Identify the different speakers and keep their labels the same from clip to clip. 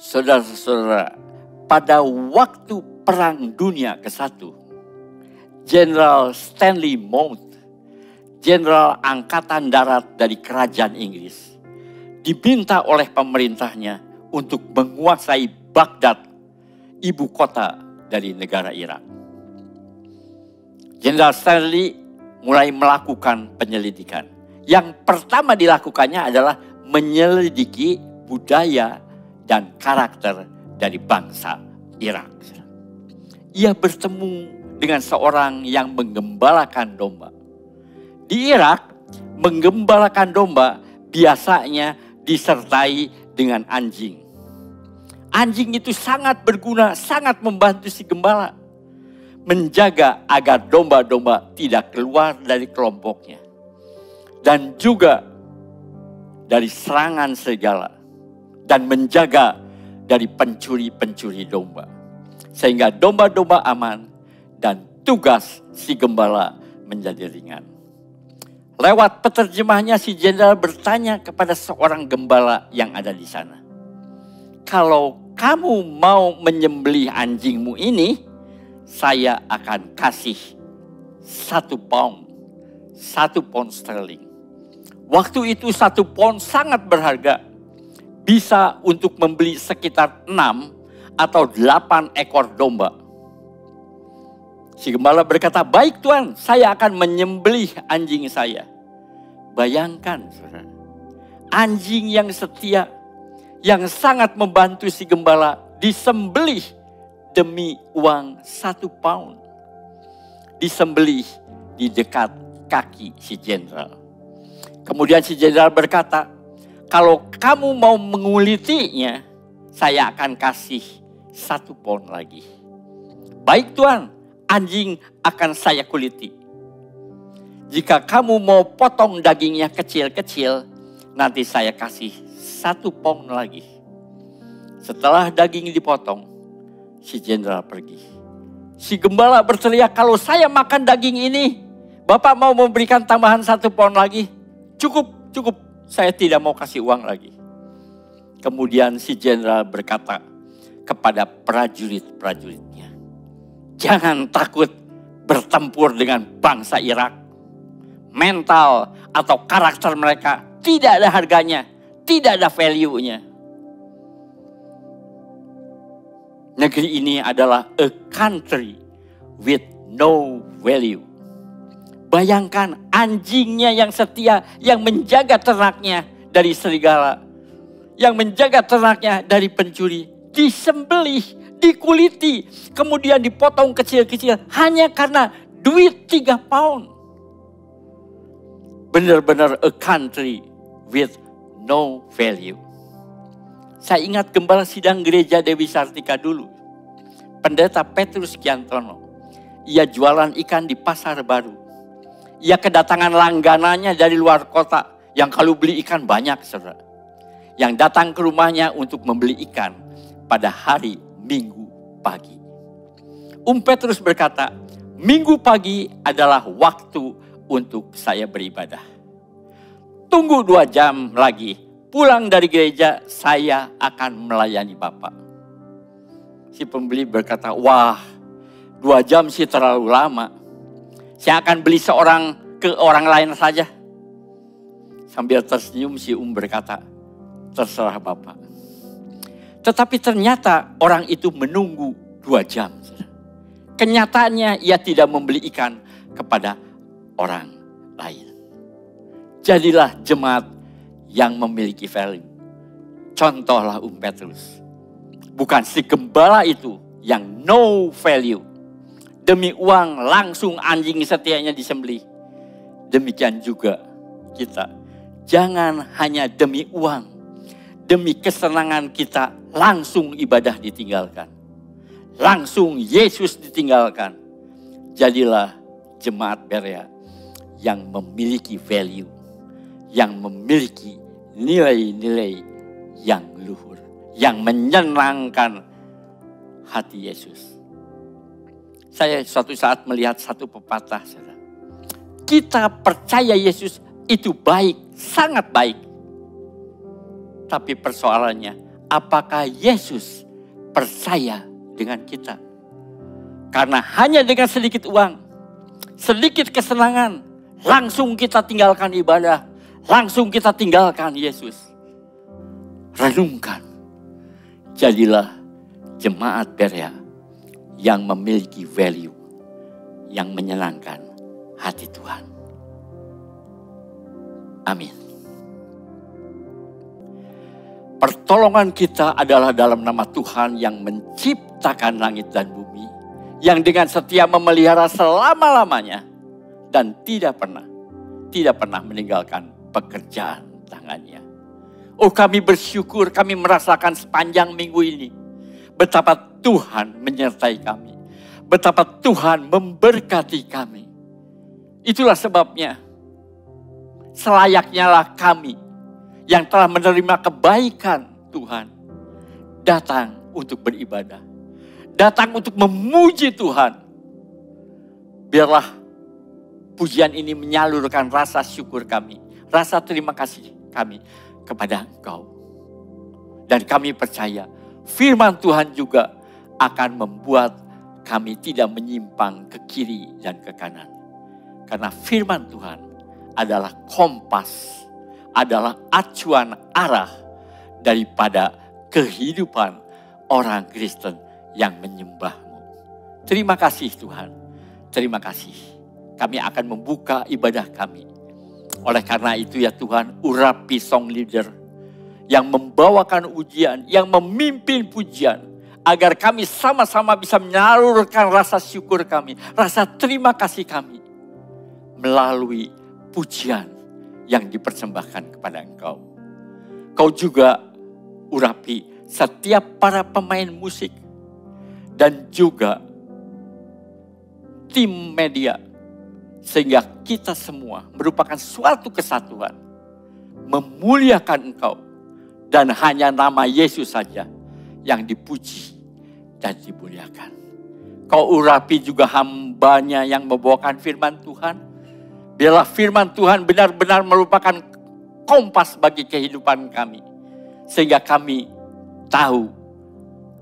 Speaker 1: Saudara-saudara, pada waktu Perang Dunia ke-1, Jenderal Stanley Mount, Jenderal Angkatan Darat dari Kerajaan Inggris, diminta oleh pemerintahnya untuk menguasai Baghdad, ibu kota dari negara Irak. Jenderal Stanley mulai melakukan penyelidikan. Yang pertama dilakukannya adalah menyelidiki budaya dan karakter dari bangsa Irak. Ia bertemu dengan seorang yang menggembalakan domba. Di Irak, menggembalakan domba biasanya disertai dengan anjing. Anjing itu sangat berguna, sangat membantu si gembala menjaga agar domba-domba tidak keluar dari kelompoknya. Dan juga dari serangan serigala. Dan menjaga dari pencuri-pencuri domba. Sehingga domba-domba aman dan tugas si gembala menjadi ringan. Lewat peterjemahnya si jenderal bertanya kepada seorang gembala yang ada di sana. Kalau kamu mau menyembelih anjingmu ini, saya akan kasih 1 pound sterling. Waktu itu 1 pound sangat berharga. Bisa untuk membeli sekitar 6 atau 8 ekor domba. Si gembala berkata, baik Tuan, saya akan menyembelih anjing saya. Bayangkan, saudara, anjing yang setia, yang sangat membantu si gembala, disembelih demi uang 1 pound. Disembelih di dekat kaki si jenderal. Kemudian si jenderal berkata, kalau kamu mau mengulitinya, saya akan kasih 1 pound lagi. Baik Tuan, anjing akan saya kuliti. Jika kamu mau potong dagingnya kecil-kecil, nanti saya kasih 1 pound lagi. Setelah daging dipotong, si jenderal pergi. Si gembala berteriak, kalau saya makan daging ini, Bapak mau memberikan tambahan 1 pound lagi? Cukup. Saya tidak mau kasih uang lagi. Kemudian si jenderal berkata kepada prajurit-prajuritnya, jangan takut bertempur dengan bangsa Irak. Mental atau karakter mereka tidak ada harganya, tidak ada value-nya. Negeri ini adalah a country with no value. Bayangkan anjingnya yang setia, yang menjaga ternaknya dari serigala, yang menjaga ternaknya dari pencuri, disembelih, dikuliti, kemudian dipotong kecil-kecil hanya karena duit 3 pound. Benar-benar a country with no value. Saya ingat gembala sidang gereja Dewi Sartika dulu. Pendeta Petrus Kiantono. Ia jualan ikan di Pasar Baru. Ia kedatangan langganannya dari luar kota. Yang kalau beli ikan banyak, saudara. Yang datang ke rumahnya untuk membeli ikan pada hari Minggu pagi. Petrus berkata, Minggu pagi adalah waktu untuk saya beribadah. Tunggu 2 jam lagi. Pulang dari gereja, saya akan melayani Bapak. Si pembeli berkata, wah 2 jam sih terlalu lama. Saya akan beli seorang ke orang lain saja. Sambil tersenyum si berkata, terserah Bapak. Tetapi ternyata orang itu menunggu 2 jam. Kenyataannya ia tidak membeli ikan kepada orang lain. Jadilah jemaat yang memiliki value. Contohlah Petrus. Bukan si gembala itu yang no value. Demi uang langsung anjing setianya disembelih. Demikian juga kita. Jangan hanya demi uang. Demi kesenangan kita langsung ibadah ditinggalkan. Langsung Yesus ditinggalkan. Jadilah jemaat Berea yang memiliki value. Yang memiliki nilai-nilai yang luhur. Yang menyenangkan hati Yesus. Saya suatu saat melihat satu pepatah. Kita percaya Yesus itu baik, sangat baik. Tapi persoalannya, apakah Yesus percaya dengan kita. Karena hanya dengan sedikit uang, sedikit kesenangan, langsung kita tinggalkan ibadah, langsung kita tinggalkan Yesus. Renungkan, jadilah jemaat Berea yang memiliki value, yang menyenangkan hati Tuhan. Amin. Pertolongan kita adalah dalam nama Tuhan yang menciptakan langit dan bumi, yang dengan setia memelihara selama-lamanya dan tidak pernah meninggalkan pekerjaan tangannya. Oh, kami bersyukur, kami merasakan sepanjang minggu ini betapa Tuhan menyertai kami, betapa Tuhan memberkati kami. Itulah sebabnya selayaknya lah kami yang telah menerima kebaikan Tuhan datang untuk beribadah, datang untuk memuji Tuhan. Biarlah pujian ini menyalurkan rasa syukur kami, rasa terima kasih kami kepada Engkau. Dan kami percaya firman Tuhan juga akan membuat kami tidak menyimpang ke kiri dan ke kanan. Karena firman Tuhan adalah kompas, adalah acuan arah daripada kehidupan orang Kristen yang menyembah-Mu. Terima kasih Tuhan, terima kasih. Kami akan membuka ibadah kami. Oleh karena itu ya Tuhan, urapi song leader yang membawakan ujian, yang memimpin pujian, agar kami sama-sama bisa menyalurkan rasa syukur kami, rasa terima kasih kami melalui pujian yang dipersembahkan kepada Engkau. Kau juga urapi setiap para pemain musik dan juga tim media, sehingga kita semua merupakan suatu kesatuan, memuliakan Engkau, dan hanya nama Yesus saja yang dipuji dan dimuliakan. Kau urapi juga hamba-Nya yang membawakan firman Tuhan. Biarlah firman Tuhan benar-benar merupakan kompas bagi kehidupan kami. Sehingga kami tahu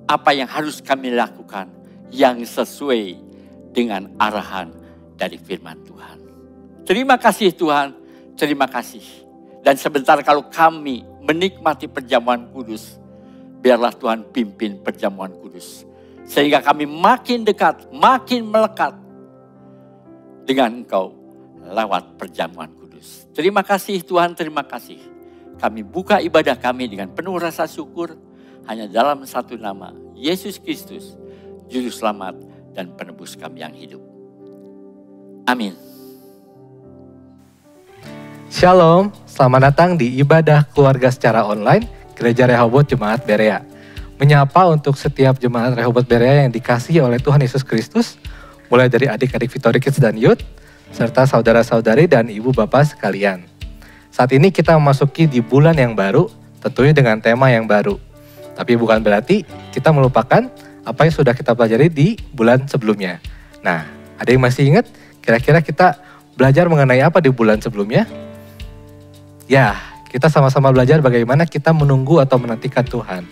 Speaker 1: apa yang harus kami lakukan yang sesuai dengan arahan dari firman Tuhan. Terima kasih Tuhan, terima kasih. Dan sebentar kalau kami menikmati perjamuan kudus, biarlah Tuhan pimpin perjamuan kudus. Sehingga kami makin dekat, makin melekat dengan Engkau lewat perjamuan kudus. Terima kasih Tuhan, terima kasih. Kami buka ibadah kami dengan penuh rasa syukur hanya dalam satu nama, Yesus Kristus, Juru Selamat dan Penebus kami yang hidup. Amin.
Speaker 2: Shalom, selamat datang di ibadah keluarga secara online Gereja Rehoboth Jemaat Berea. Menyapa untuk setiap jemaat Rehoboth Berea yang dikasihi oleh Tuhan Yesus Kristus, mulai dari adik-adik Victory Kids dan Youth, serta saudara-saudari dan ibu bapak sekalian. Saat ini kita memasuki di bulan yang baru, tentunya dengan tema yang baru. Tapi bukan berarti kita melupakan apa yang sudah kita pelajari di bulan sebelumnya. Nah, ada yang masih ingat kira-kira kita belajar mengenai apa di bulan sebelumnya? Ya, kita sama-sama belajar bagaimana kita menunggu atau menantikan Tuhan.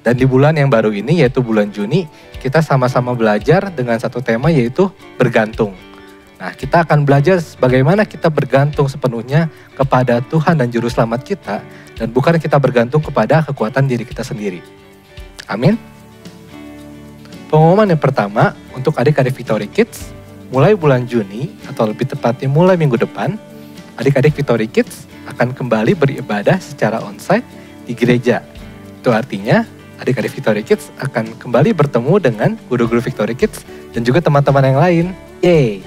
Speaker 2: Dan di bulan yang baru ini, yaitu bulan Juni, kita sama-sama belajar dengan satu tema yaitu bergantung. Nah, kita akan belajar bagaimana kita bergantung sepenuhnya kepada Tuhan dan Juru Selamat kita, dan bukan kita bergantung kepada kekuatan diri kita sendiri. Amin. Pengumuman yang pertama untuk adik-adik Victory Kids, mulai bulan Juni atau lebih tepatnya mulai minggu depan, adik-adik Victory Kids akan kembali beribadah secara onsite di gereja. Itu artinya adik-adik Victory Kids akan kembali bertemu dengan guru-guru Victory Kids dan juga teman-teman yang lain. Yeay!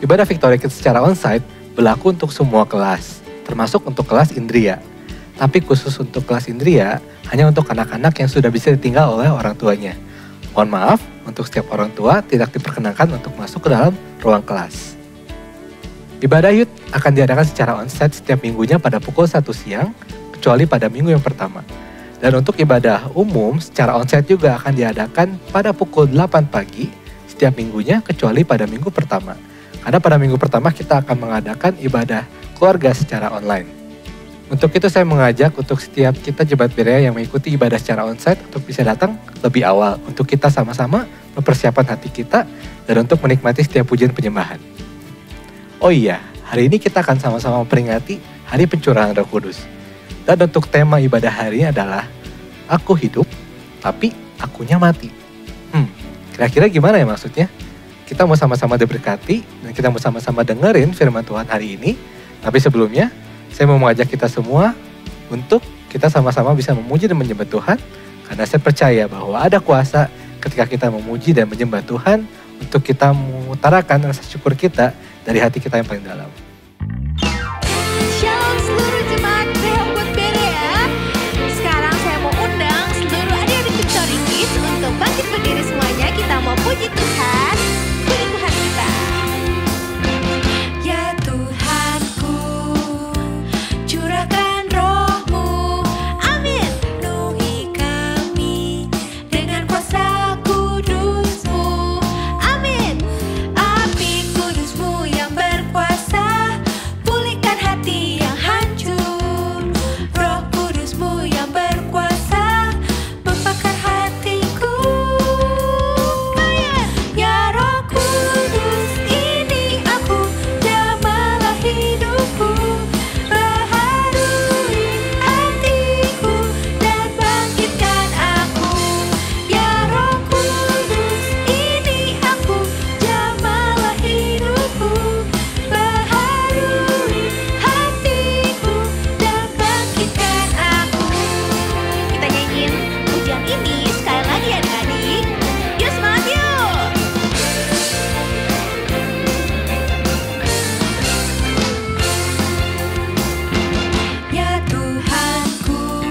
Speaker 2: Ibadah Victory Kids secara onsite berlaku untuk semua kelas, termasuk untuk kelas Indria. Tapi khusus untuk kelas Indria, hanya untuk anak-anak yang sudah bisa ditinggal oleh orang tuanya. Mohon maaf, untuk setiap orang tua tidak diperkenankan untuk masuk ke dalam ruang kelas. Ibadah Youth akan diadakan secara onsite setiap minggunya pada pukul 1 siang, kecuali pada minggu yang pertama. Dan untuk ibadah umum secara onsite juga akan diadakan pada pukul 8 pagi setiap minggunya, kecuali pada minggu pertama. Karena pada minggu pertama kita akan mengadakan ibadah keluarga secara online. Untuk itu saya mengajak untuk setiap kita Jemaat Berea yang mengikuti ibadah secara onsite untuk bisa datang lebih awal. Untuk kita sama-sama mempersiapkan hati kita dan untuk menikmati setiap pujian penyembahan. Oh iya, hari ini kita akan sama-sama memperingati Hari Pencurahan Roh Kudus. Dan untuk tema ibadah hari ini adalah Aku hidup, tapi akunya mati. Kira-kira gimana ya maksudnya? Kita mau sama-sama diberkati dan kita mau sama-sama dengerin firman Tuhan hari ini. Tapi sebelumnya, saya mau mengajak kita semua untuk kita sama-sama bisa memuji dan menyembah Tuhan. Karena saya percaya bahwa ada kuasa ketika kita memuji dan menyembah Tuhan untuk kita mengutarakan rasa syukur kita dari hati kita yang paling dalam.
Speaker 3: Shalom seluruh jemaat Rehoboth Berea. Sekarang saya mau undang seluruh adik-adik Victory Kids untuk bangkit berdiri semuanya. Kita mau puji Tuhan. Puji Tuhan kita. Ya Tuhanku, curahkan roh-Mu. Amin. Penuhi kami dengan kuasa kudus-Mu. Amin. Api kudus-Mu yang berkuasa, pulihkan hati yang hancur. Roh kudus-Mu yang berkuasa, membakar hatiku. Fire. Ya Roh Kudus, ini aku, jamalah hidupku. Baharui hatiku dan bangkitkan aku. Ya Roh Kudus, ini aku, jamalah hidupku. Baharui hatiku dan bangkitkan aku. Kita nyanyiin pujian ini sekali lagi adik-adik. Yuk semangat yuk. Ya Tuhanku,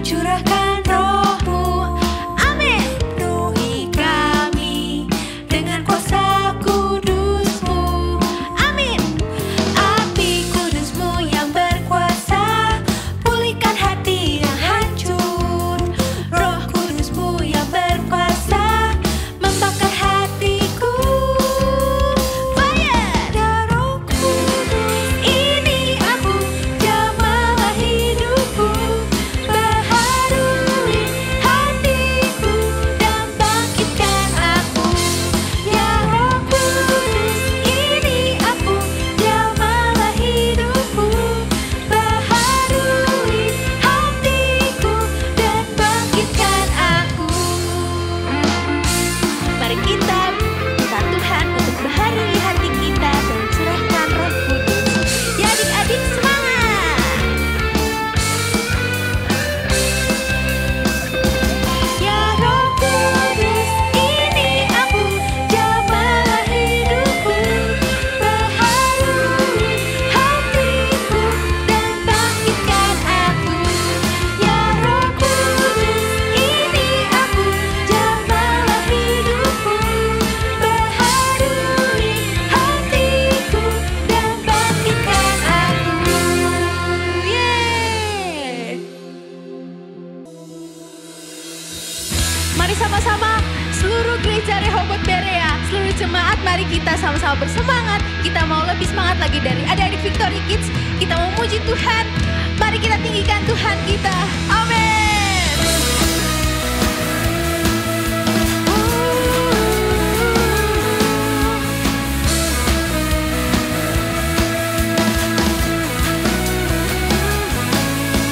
Speaker 3: curahkan roh-Mu. Amin. Penuhi kami dengan kuasa kudus-Mu. Amin. Api kudus-Mu yang berkuasa, pulihkan hati yang hancur. Roh kudus-Mu yang berkuasa, membakar hatiku. Fire. Ya Roh Kudus, ini aku, jamalah hidupku. Baharui hatiku dan bangkitkan aku. Ya Roh Kudus, ini aku, jamalah hidupku. Baharui hatiku dan bangkitkan aku. Mari kita minta Tuhan untuk baharui hati kita dan curahkan Roh Kudus. Ya adik-adik semangat. Ya Roh Kudus, ini aku, jamalah hidupku. Baharui hatiku dan bangkitkan aku. Ya Roh Kudus, ini aku, jamalah hidupku. Baharui hatiku dan bangkitkan aku. Yeay. Mari sama-sama seluruh gereja Rehoboth Berea, seluruh jemaat, mari kita sama-sama bersemangat. Kita mau lebih semangat lagi dari adik-adik Victory Kids. Kita mau muji Tuhan. Mari kita tinggikan Tuhan kita. Amin.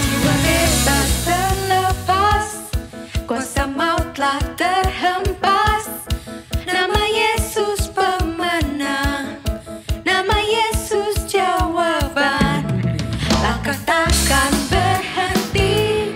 Speaker 3: Jiwa bebas terlepas, kuasa maut telah terhempas. Nama Yesus pemenang, nama Yesus jawaban. Langkah takkan berhenti,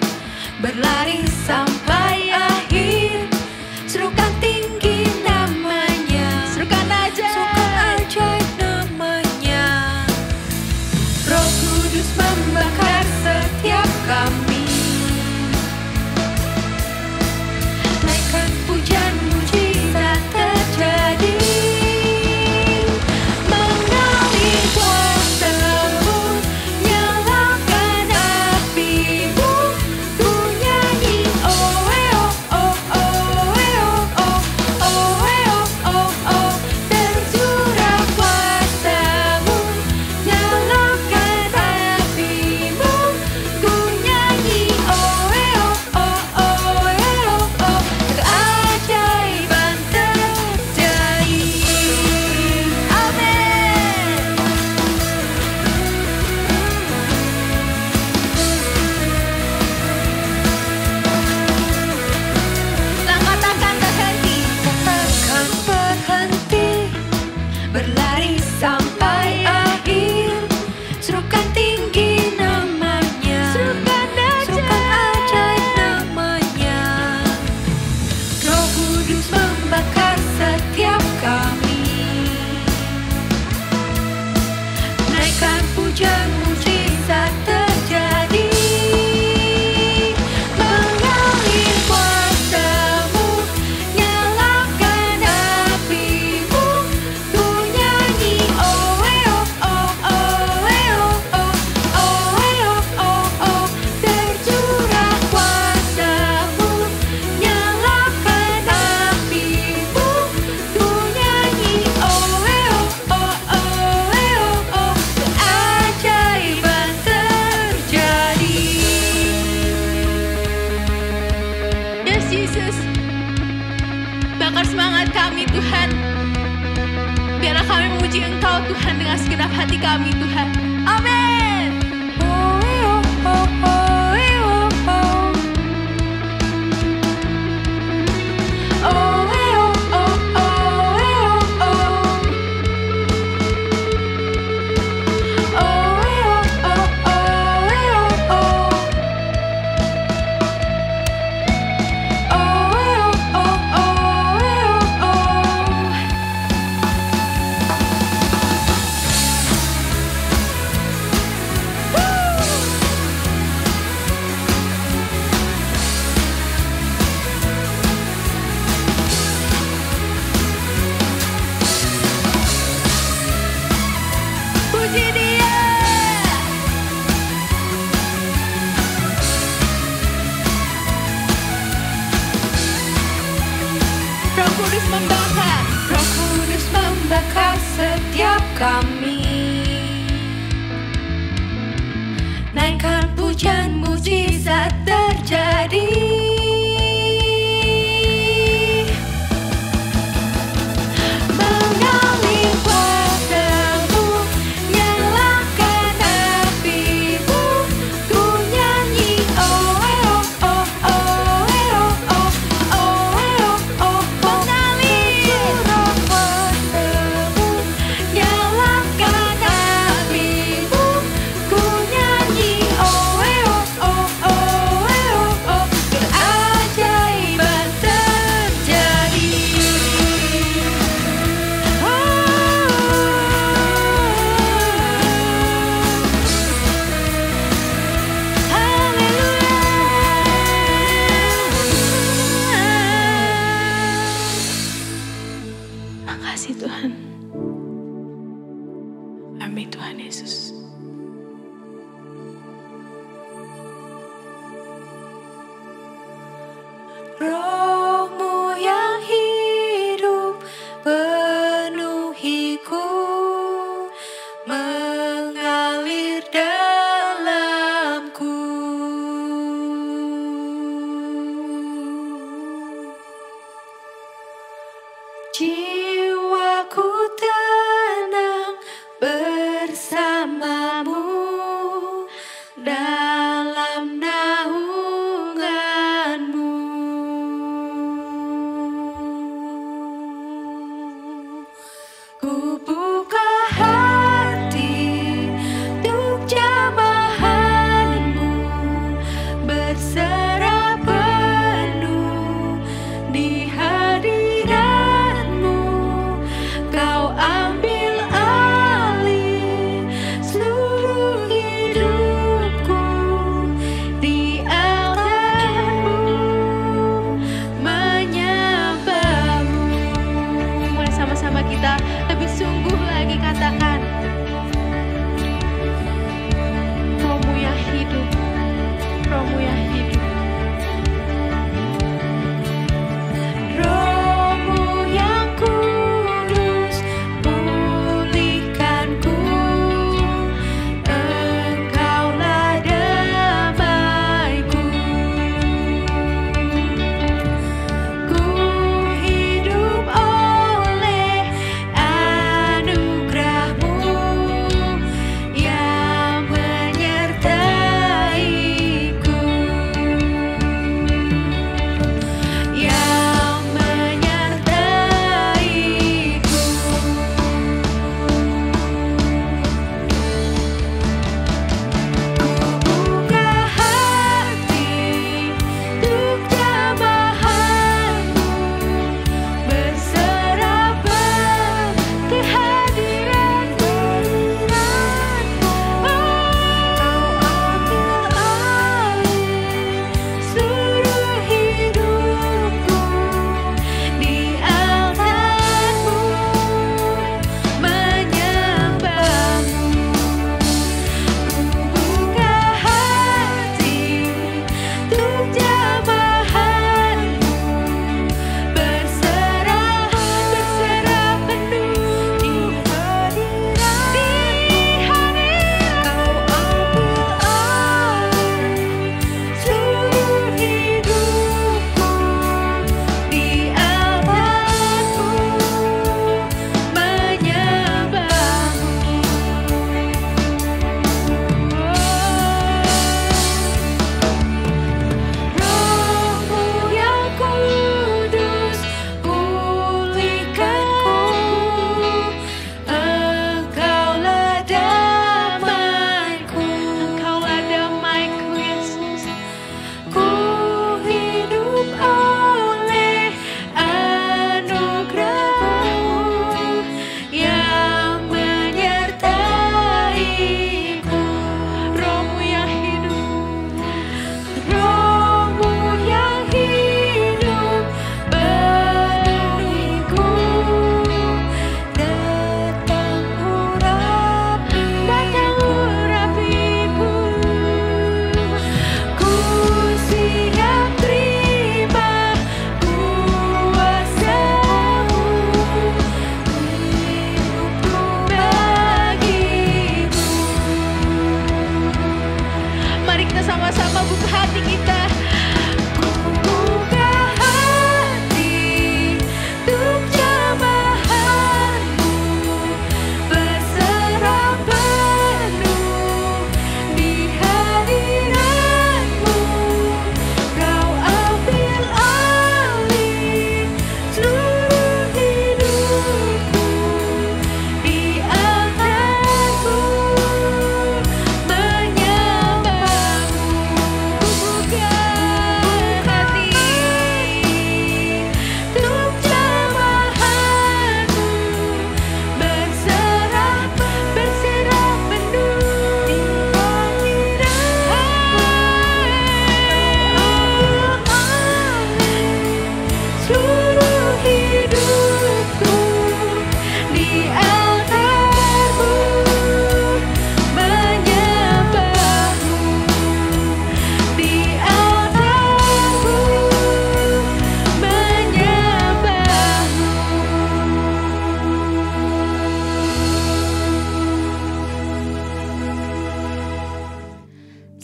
Speaker 3: Kudus membakar setiap kami. Naikkan pujian, mujizat terjadi. Mengalir kuasa-Mu, nyalakan api-Mu. Ku nyanyi oh oh oh oh oh oh oh oh. Tercurah kuasa-Mu, nyalakan api-Mu. Ku nyanyi oh oh oh oh. Keajaiban terjadi. Yes Jesus, bakar semangat kami Tuhan. Biarlah kami memuji Engkau Tuhan dengan segenap hati kami Tuhan. Amin. Oh oh oh oh oh. Oh oh oh oh oh. Puji Dia. Roh Kudus membakar, Roh Kudus membakar setiap kami. Naikkan pujian, mujizat terjadi. Mengalir kuasa-Mu, nyalakan api-Mu. Ku nyanyi oh oh oh oh oh oh. Mengalir kuasa-Mu, nyalakan api-Mu. Ku nyanyi oh oh oh. Keajaiban terjadi. Makasih Tuhan. Amin Tuhan Yesus. Roh-Mu yang hidup penuhiku, mengalir dalamku. Jiwaku tenang bersama-Mu dalam naungan-Mu. Ku buka hati untuk jamahan-Mu, berserah penuh di hadirat-Mu. Kau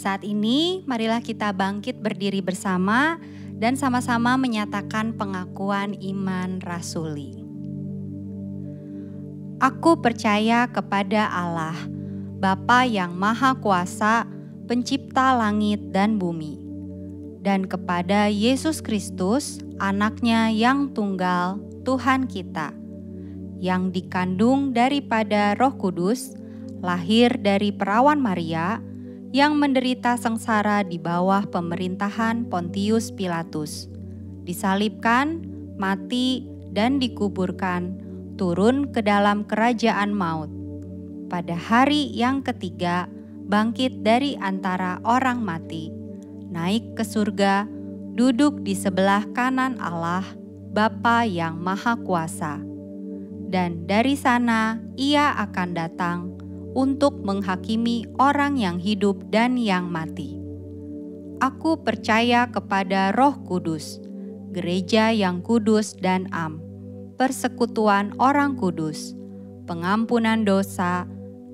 Speaker 4: saat ini, marilah kita bangkit berdiri bersama dan sama-sama menyatakan pengakuan iman rasuli. Aku percaya kepada Allah, Bapa yang Maha Kuasa, Pencipta langit dan bumi, dan kepada Yesus Kristus, Anaknya yang tunggal, Tuhan kita, yang dikandung daripada Roh Kudus, lahir dari perawan Maria, yang menderita sengsara di bawah pemerintahan Pontius Pilatus, disalibkan, mati, dan dikuburkan, turun ke dalam kerajaan maut. Pada hari yang ketiga, bangkit dari antara orang mati, naik ke surga, duduk di sebelah kanan Allah, Bapa yang Maha Kuasa. Dan dari sana Ia akan datang untuk menghakimi orang yang hidup dan yang mati. Aku percaya kepada Roh Kudus, gereja yang kudus dan am, persekutuan orang kudus, pengampunan dosa,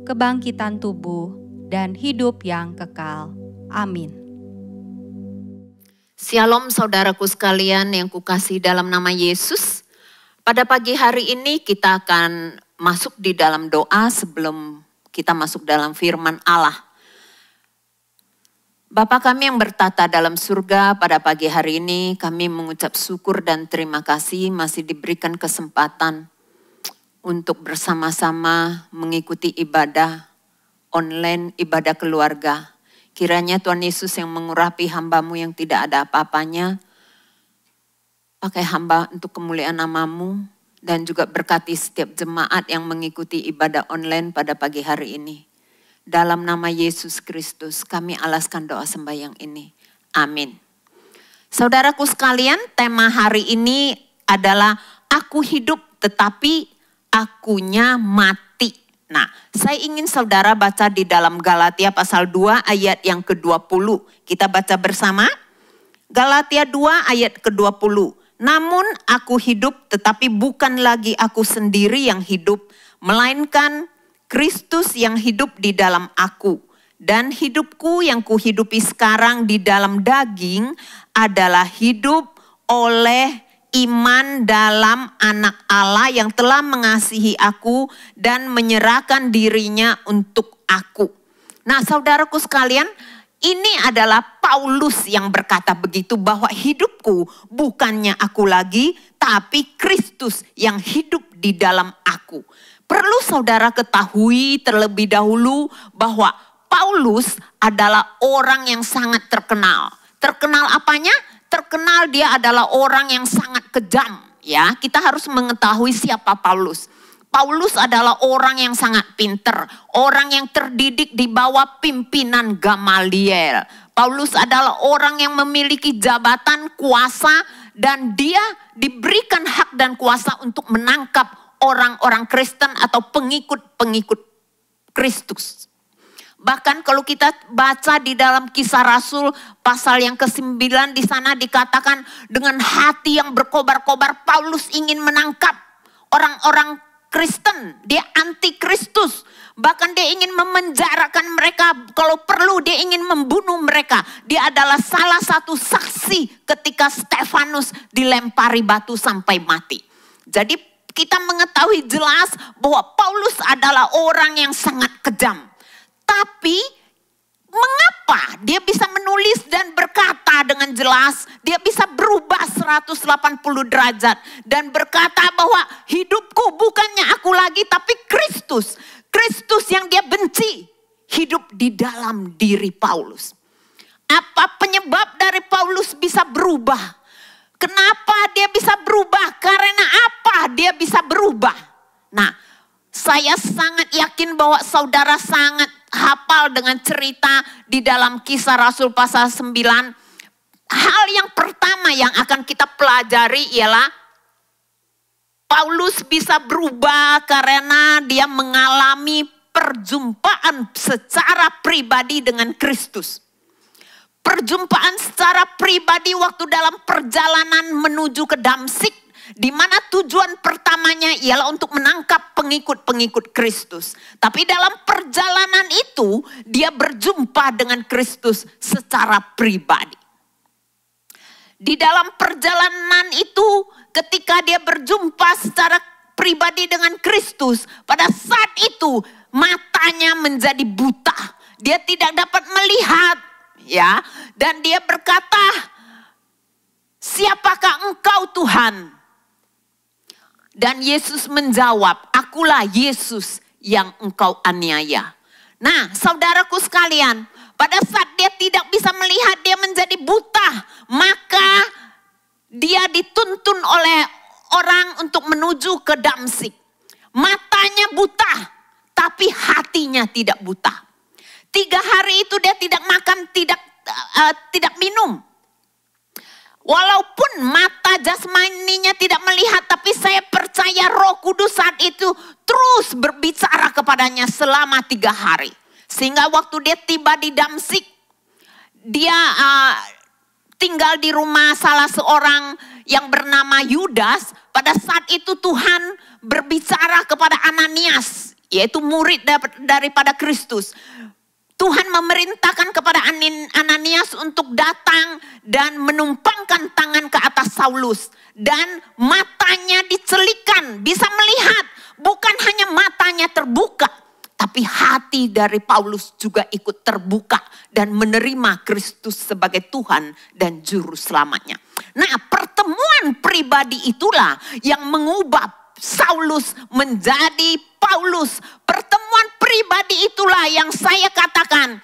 Speaker 4: kebangkitan tubuh, dan hidup yang kekal. Amin.
Speaker 5: Shalom saudaraku sekalian yang kukasihi dalam nama Yesus. Pada pagi hari ini kita akan masuk di dalam doa sebelum kita masuk dalam firman Allah. Bapa kami yang bertata dalam surga, pada pagi hari ini kami mengucap syukur dan terima kasih masih diberikan kesempatan untuk bersama-sama mengikuti ibadah online, ibadah keluarga. Kiranya Tuhan Yesus yang mengurapi hamba-Mu yang tidak ada apa-apanya, pakai hamba untuk kemuliaan nama-Mu, dan juga berkati setiap jemaat yang mengikuti ibadah online pada pagi hari ini. Dalam nama Yesus Kristus kami alaskan doa sembahyang ini. Amin. Saudaraku sekalian, tema hari ini adalah aku hidup tetapi akunya mati. Nah, saya ingin saudara baca di dalam Galatia pasal 2 ayat yang ke-20. Kita baca bersama. Galatia 2 ayat ke-20. Namun aku hidup tetapi bukan lagi aku sendiri yang hidup, melainkan Kristus yang hidup di dalam aku. Dan hidupku yang kuhidupi sekarang di dalam daging adalah hidup oleh iman dalam Anak Allah yang telah mengasihi aku dan menyerahkan dirinya untuk aku. Nah saudaraku sekalian, ini adalah Paulus yang berkata begitu, bahwa hidupku bukannya aku lagi, tapi Kristus yang hidup di dalam aku. Perlu saudara ketahui terlebih dahulu bahwa Paulus adalah orang yang sangat terkenal. Terkenal apanya? Terkenal dia adalah orang yang sangat kejam. Ya, kita harus mengetahui siapa Paulus. Paulus adalah orang yang sangat pinter, orang yang terdidik di bawah pimpinan Gamaliel. Paulus adalah orang yang memiliki jabatan, kuasa, dan dia diberikan hak dan kuasa untuk menangkap orang-orang Kristen atau pengikut-pengikut Kristus. Bahkan kalau kita baca di dalam Kisah Rasul pasal yang ke-9, di sana dikatakan dengan hati yang berkobar-kobar Paulus ingin menangkap orang-orang Kristen, dia anti Kristus. Bahkan dia ingin memenjarakan mereka, kalau perlu dia ingin membunuh mereka. Dia adalah salah satu saksi ketika Stefanus dilempari batu sampai mati. Jadi kita mengetahui jelas bahwa Paulus adalah orang yang sangat kejam. Tapi mengapa dia bisa menulis dan berkata dengan jelas, dia bisa berubah 180 derajat dan berkata bahwa hidupku bukannya aku lagi tapi Kristus. Kristus yang dia benci hidup di dalam diri Paulus. Apa penyebab dari Paulus bisa berubah? Kenapa dia bisa berubah? Karena apa dia bisa berubah? Nah, saya sangat yakin bahwa saudara sangat hafal dengan cerita di dalam Kisah Rasul pasal 9. Hal yang pertama yang akan kita pelajari ialah Paulus bisa berubah karena dia mengalami perjumpaan secara pribadi dengan Kristus. Perjumpaan secara pribadi waktu dalam perjalanan menuju ke Damsik. Di mana tujuan pertamanya ialah untuk menangkap pengikut-pengikut Kristus. Tapi dalam perjalanan itu dia berjumpa dengan Kristus secara pribadi. Di dalam perjalanan itu ketika dia berjumpa secara pribadi dengan Kristus, pada saat itu matanya menjadi buta. Dia tidak dapat melihat, ya. Dan dia berkata, "Siapakah engkau, Tuhan?" Dan Yesus menjawab, "Akulah Yesus yang engkau aniaya." Nah, saudaraku sekalian, pada saat dia tidak bisa melihat, dia menjadi buta, maka dia dituntun oleh orang untuk menuju ke Damsyik. Matanya buta, tapi hatinya tidak buta. 3 hari itu dia tidak makan, tidak minum. Walaupun mata jasmaninya tidak melihat, tapi saya percaya Roh Kudus saat itu terus berbicara kepadanya selama 3 hari. Sehingga waktu dia tiba di Damsyik, dia tinggal di rumah salah seorang yang bernama Yudas. Pada saat itu Tuhan berbicara kepada Ananias, yaitu murid daripada Kristus. Tuhan memerintahkan kepada Ananias untuk datang dan menumpangkan tangan ke atas Saulus. Dan matanya dicelikan, bisa melihat. Bukan hanya matanya terbuka, tapi hati dari Paulus juga ikut terbuka dan menerima Kristus sebagai Tuhan dan Juru Selamatnya. Nah, pertemuan pribadi itulah yang mengubah Saulus menjadi Paulus. Pertemuan pribadi itulah yang saya katakan,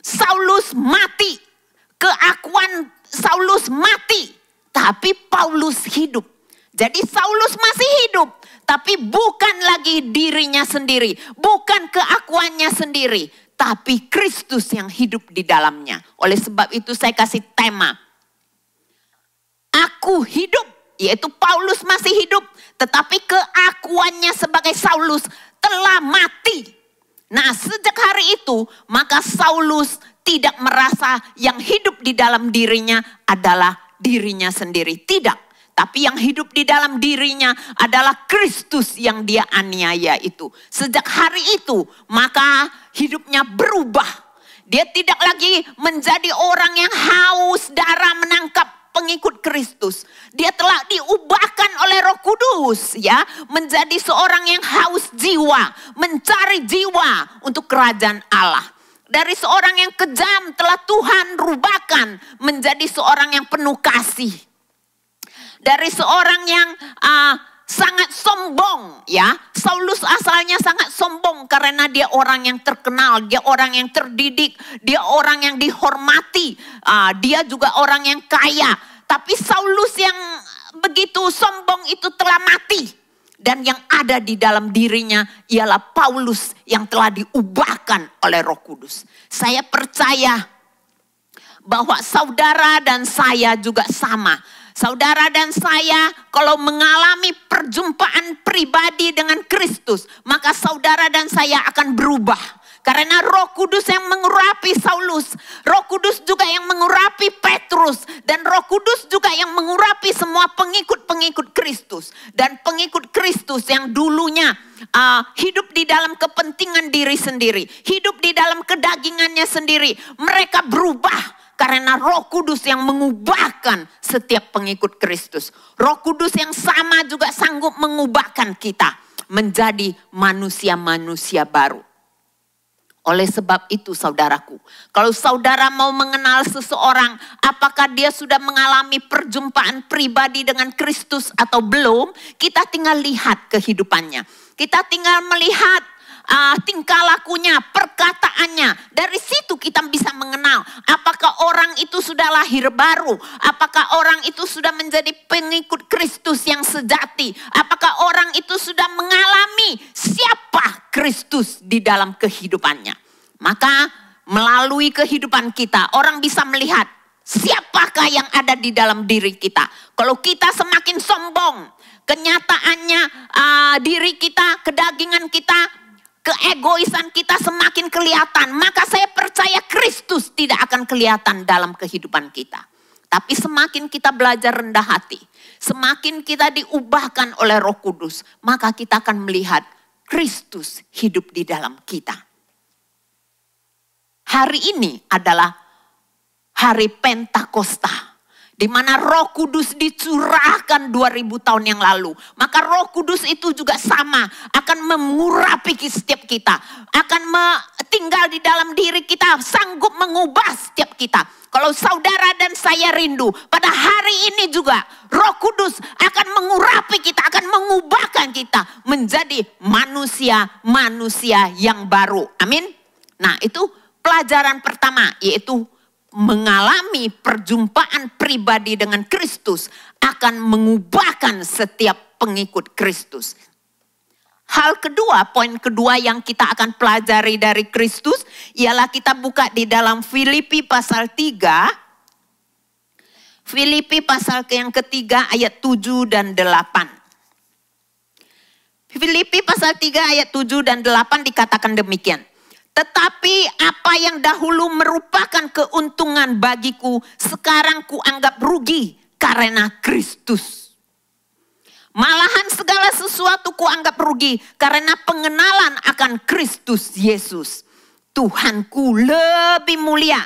Speaker 5: Saulus mati, keakuan Saulus mati, tapi Paulus hidup. Jadi Saulus masih hidup, tapi bukan lagi dirinya sendiri, bukan keakuannya sendiri, tapi Kristus yang hidup di dalamnya. Oleh sebab itu saya kasih tema, aku hidup, yaitu Paulus masih hidup, tetapi keakuannya sebagai Saulus telah mati. Nah, sejak hari itu, maka Saulus tidak merasa yang hidup di dalam dirinya adalah dirinya sendiri. Tidak. Tapi yang hidup di dalam dirinya adalah Kristus yang dia aniaya itu. Sejak hari itu, maka hidupnya berubah. Dia tidak lagi menjadi orang yang haus darah menangkap pengikut Kristus. Dia telah diubahkan oleh Roh Kudus, ya, menjadi seorang yang haus jiwa, mencari jiwa untuk kerajaan Allah. Dari seorang yang kejam telah Tuhan rubahkan menjadi seorang yang penuh kasih. Dari seorang yang sangat sombong, ya. Saulus asalnya sangat sombong karena dia orang yang terkenal, dia orang yang terdidik, dia orang yang dihormati, dia juga orang yang kaya. Tapi Saulus yang begitu sombong itu telah mati. Dan yang ada di dalam dirinya ialah Paulus yang telah diubahkan oleh Roh Kudus. Saya percaya bahwa saudara dan saya juga sama. Saudara dan saya kalau mengalami perjumpaan pribadi dengan Kristus, maka saudara dan saya akan berubah. Karena Roh Kudus yang mengurapi Saulus, Roh Kudus juga yang mengurapi Petrus, dan Roh Kudus juga yang mengurapi semua pengikut-pengikut Kristus. Dan pengikut Kristus yang dulunya hidup di dalam kepentingan diri sendiri, hidup di dalam kedagingannya sendiri, mereka berubah. Karena Roh Kudus yang mengubahkan setiap pengikut Kristus. Roh Kudus yang sama juga sanggup mengubahkan kita menjadi manusia-manusia baru. Oleh sebab itu saudaraku, kalau saudara mau mengenal seseorang, apakah dia sudah mengalami perjumpaan pribadi dengan Kristus atau belum, kita tinggal lihat kehidupannya. Kita tinggal melihat tingkah lakunya, perkataannya. Dari situ kita bisa mengenal apakah orang itu sudah lahir baru, apakah orang itu sudah menjadi pengikut Kristus yang sejati, apakah orang itu sudah mengalami siapa Kristus di dalam kehidupannya. Maka melalui kehidupan kita orang bisa melihat siapakah yang ada di dalam diri kita. Kalau kita semakin sombong, kenyataannya diri kita, kedagingan kita, keegoisan kita semakin kelihatan, maka saya percaya Kristus tidak akan kelihatan dalam kehidupan kita. Tapi semakin kita belajar rendah hati, Semakin kita diubahkan oleh Roh Kudus, maka kita akan melihat Kristus hidup di dalam kita. Hari ini adalah hari Pentakosta, di mana Roh Kudus dicurahkan 2000 tahun yang lalu. Maka Roh Kudus itu juga sama, akan mengurapi setiap kita, akan tinggal di dalam diri kita, sanggup mengubah setiap kita. Kalau saudara dan saya rindu, pada hari ini juga Roh Kudus akan mengurapi kita, akan mengubahkan kita menjadi manusia-manusia yang baru. Amin. Nah, itu pelajaran pertama, yaitu mengalami perjumpaan pribadi dengan Kristus akan mengubahkan setiap pengikut Kristus. Hal kedua, poin kedua yang kita akan pelajari dari Kristus ialah kita buka di dalam Filipi pasal 3. Filipi pasal yang ketiga ayat 7 dan 8. Filipi pasal 3 ayat 7 dan 8 dikatakan demikian. Tetapi apa yang dahulu merupakan keuntungan bagiku, sekarang kuanggap rugi karena Kristus. Malahan segala sesuatu kuanggap rugi karena pengenalan akan Kristus Yesus. Tuhanku lebih mulia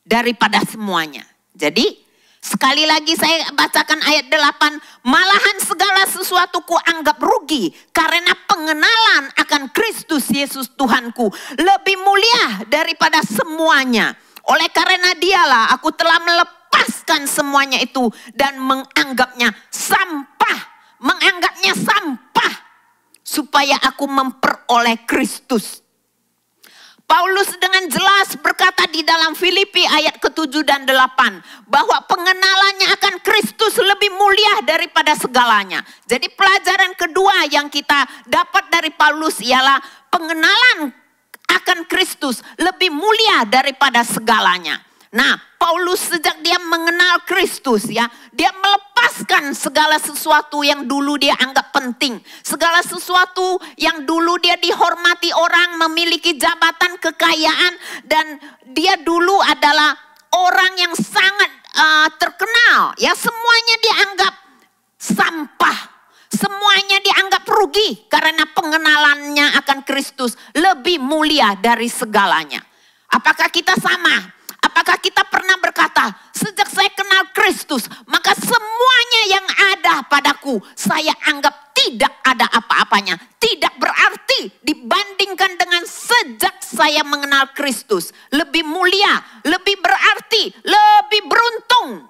Speaker 5: daripada semuanya. Jadi sekali lagi saya bacakan ayat 8. Malahan segala sesuatu kuanggap rugi karena pengenalan akan Kristus Yesus Tuhanku lebih mulia daripada semuanya. Oleh karena dialah aku telah melepaskan semuanya itu dan menganggapnya sampah. Menganggapnya sampah supaya aku memperoleh Kristus. Paulus dengan jelas berkata di dalam Filipi ayat ke-7 dan 8 bahwa pengenalannya akan Kristus lebih mulia daripada segalanya. Jadi pelajaran kedua yang kita dapat dari Paulus ialah pengenalan akan Kristus lebih mulia daripada segalanya. Nah, Paulus sejak dia mengenal Kristus ya, dia melepaskan segala sesuatu yang dulu dia anggap penting. Segala sesuatu yang dulu dia dihormati orang, memiliki jabatan, kekayaan, dan dia dulu adalah orang yang sangat terkenal. Ya, semuanya dianggap sampah. Semuanya dianggap rugi karena pengenalannya akan Kristus lebih mulia dari segalanya. Apakah kita sama? Apakah kita pernah berkata, sejak saya kenal Kristus, maka semuanya yang ada padaku, saya anggap tidak ada apa-apanya. Tidak berarti dibandingkan dengan sejak saya mengenal Kristus. Lebih mulia, lebih berarti, lebih beruntung.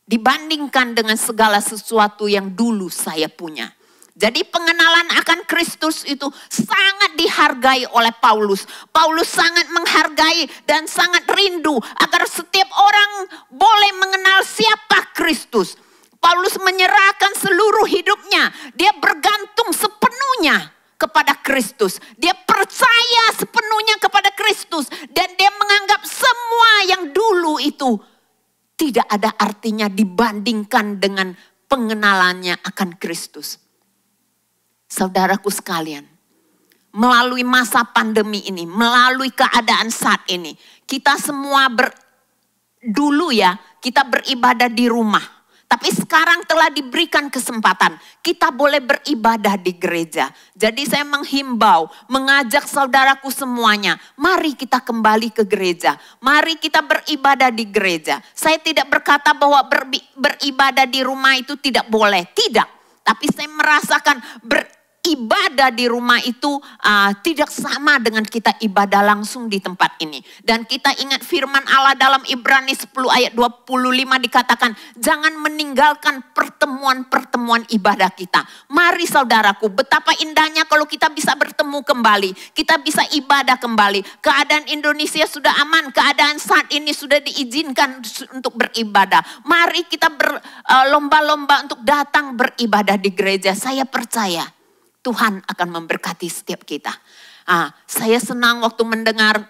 Speaker 5: Dibandingkan dengan segala sesuatu yang dulu saya punya. Jadi pengenalan akan Kristus itu sangat dihargai oleh Paulus. Paulus sangat menghargai dan sangat rindu agar setiap orang boleh mengenal siapa Kristus. Paulus menyerahkan seluruh hidupnya. Dia bergantung sepenuhnya kepada Kristus. Dia percaya sepenuhnya kepada Kristus. Dan dia menganggap semua yang dulu itu tidak ada artinya dibandingkan dengan pengenalannya akan Kristus. Saudaraku sekalian, melalui masa pandemi ini, melalui keadaan saat ini, kita semua dulu ya, kita beribadah di rumah. Tapi sekarang telah diberikan kesempatan, kita boleh beribadah di gereja. Jadi saya menghimbau, mengajak saudaraku semuanya, mari kita kembali ke gereja. Mari kita beribadah di gereja. Saya tidak berkata bahwa beribadah di rumah itu tidak boleh, tidak. Tapi saya merasakan beribadah di rumah itu tidak sama dengan kita ibadah langsung di tempat ini. Dan kita ingat firman Allah dalam Ibrani 10 ayat 25 dikatakan, jangan meninggalkan pertemuan-pertemuan ibadah kita. Mari saudaraku, betapa indahnya kalau kita bisa bertemu kembali. Kita bisa ibadah kembali. Keadaan Indonesia sudah aman, keadaan saat ini sudah diizinkan untuk beribadah. Mari kita berlomba-lomba untuk datang beribadah di gereja. Saya percaya Tuhan akan memberkati setiap kita. Saya senang waktu mendengar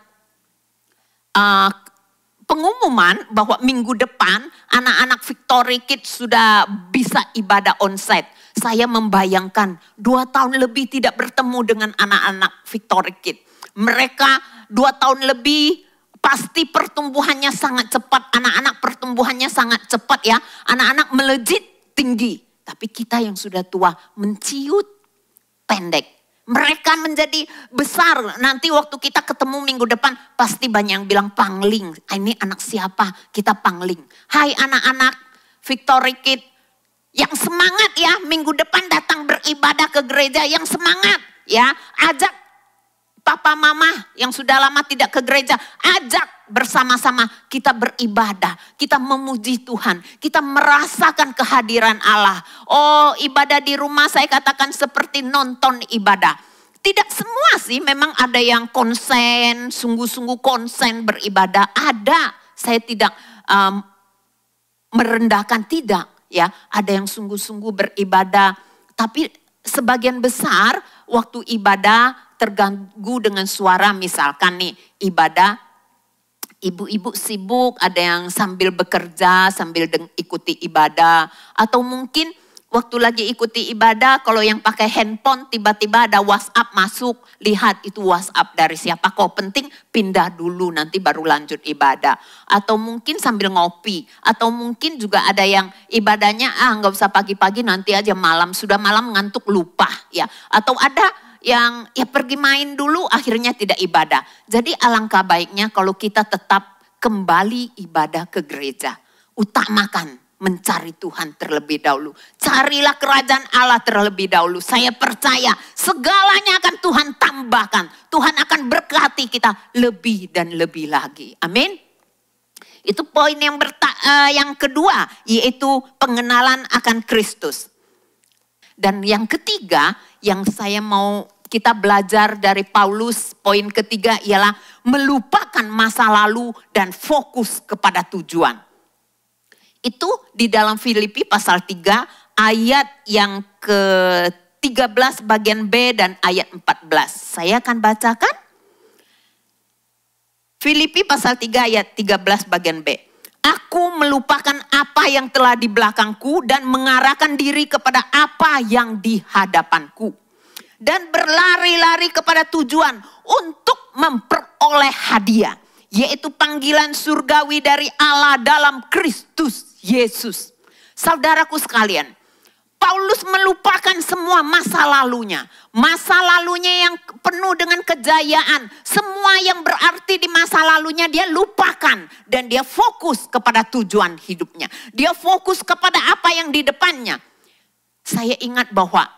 Speaker 5: pengumuman bahwa minggu depan anak-anak Victory Kids sudah bisa ibadah onsite. Saya membayangkan 2 tahun lebih tidak bertemu dengan anak-anak Victory Kids. Mereka 2 tahun lebih pasti pertumbuhannya sangat cepat. Anak-anak pertumbuhannya sangat cepat ya. Anak-anak melejit tinggi. Tapi kita yang sudah tua menciut pendek. Mereka menjadi besar. Nanti waktu kita ketemu minggu depan pasti banyak yang bilang pangling. Ini anak siapa? Kita pangling. Hai anak-anak Victory Kid yang semangat ya, minggu depan datang beribadah ke gereja, yang semangat ya. Ajak papa mama yang sudah lama tidak ke gereja, ajak bersama-sama kita beribadah, kita memuji Tuhan, kita merasakan kehadiran Allah. Oh, ibadah di rumah saya katakan seperti nonton ibadah. Tidak semua sih, memang ada yang konsen, sungguh-sungguh konsen beribadah. Ada, saya tidak merendahkan, tidak ya. Ada yang sungguh-sungguh beribadah, tapi sebagian besar waktu ibadah terganggu dengan suara. Misalkan nih ibadah, ibu-ibu sibuk, ada yang sambil bekerja, sambil ikuti ibadah. Atau mungkin waktu lagi ikuti ibadah, kalau yang pakai handphone tiba-tiba ada WhatsApp masuk. Lihat itu WhatsApp dari siapa, kok penting pindah dulu nanti baru lanjut ibadah. Atau mungkin sambil ngopi. Atau mungkin juga ada yang ibadahnya nggak usah pagi-pagi, nanti aja malam. Sudah malam ngantuk lupa ya. Atau ada yang ya pergi main dulu akhirnya tidak ibadah. Jadi alangkah baiknya kalau kita tetap kembali ibadah ke gereja. Utamakan mencari Tuhan terlebih dahulu. Carilah kerajaan Allah terlebih dahulu. Saya percaya segalanya akan Tuhan tambahkan. Tuhan akan berkati kita lebih dan lebih lagi. Amin. Itu poin yang kedua, yaitu pengenalan akan Kristus. Dan yang ketiga yang saya mau kita belajar dari Paulus, poin ketiga ialah melupakan masa lalu dan fokus kepada tujuan. Itu di dalam Filipi pasal 3 ayat yang ke-13 bagian B dan ayat 14. Saya akan bacakan. Filipi pasal 3 ayat 13 bagian B. Aku melupakan apa yang telah di belakangku dan mengarahkan diri kepada apa yang di hadapanku. Dan berlari-lari kepada tujuan untuk memperoleh hadiah. Yaitu panggilan surgawi dari Allah dalam Kristus Yesus. Saudaraku sekalian, Paulus melupakan semua masa lalunya. Masa lalunya yang penuh dengan kejayaan. Semua yang berarti di masa lalunya dia lupakan. Dan dia fokus kepada tujuan hidupnya. Dia fokus kepada apa yang di depannya. Saya ingat bahwa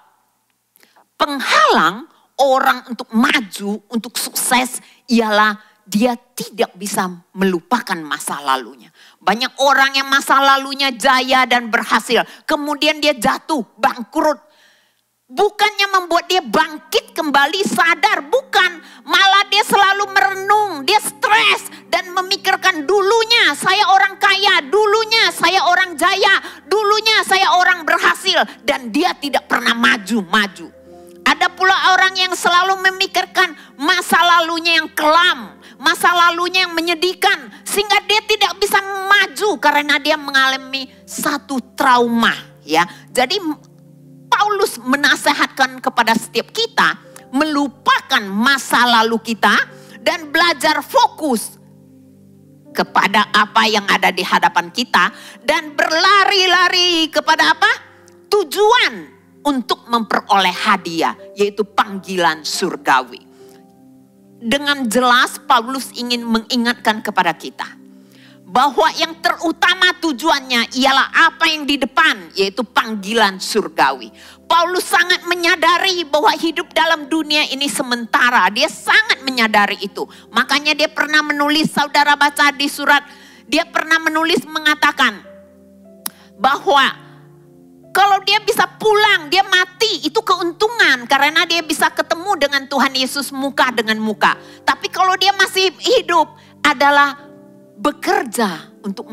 Speaker 5: penghalang orang untuk maju, untuk sukses ialah dia tidak bisa melupakan masa lalunya. Banyak orang yang masa lalunya jaya dan berhasil. Kemudian dia jatuh, bangkrut. Bukannya membuat dia bangkit kembali, sadar. Bukan, malah dia selalu merenung. Dia stres dan memikirkan dulunya saya orang kaya. Dulunya saya orang jaya. Dulunya saya orang berhasil. Dan dia tidak pernah maju-maju. Ada pula orang yang selalu memikirkan masa lalunya yang kelam, masa lalunya yang menyedihkan, sehingga dia tidak bisa maju karena dia mengalami satu trauma. Ya, jadi Paulus menasehatkan kepada setiap kita melupakan masa lalu kita dan belajar fokus kepada apa yang ada di hadapan kita dan berlari-lari kepada apa? Tujuan untuk memperoleh hadiah, yaitu panggilan surgawi. Dengan jelas Paulus ingin mengingatkan kepada kita bahwa yang terutama tujuannya ialah apa yang di depan, yaitu panggilan surgawi. Paulus sangat menyadari bahwa hidup dalam dunia ini sementara. Dia sangat menyadari itu. Makanya dia pernah menulis, saudara baca di surat, dia pernah menulis mengatakan bahwa kalau dia bisa pulang, dia mati, itu keuntungan. Karena dia bisa ketemu dengan Tuhan Yesus muka dengan muka. Tapi kalau dia masih hidup adalah bekerja untuk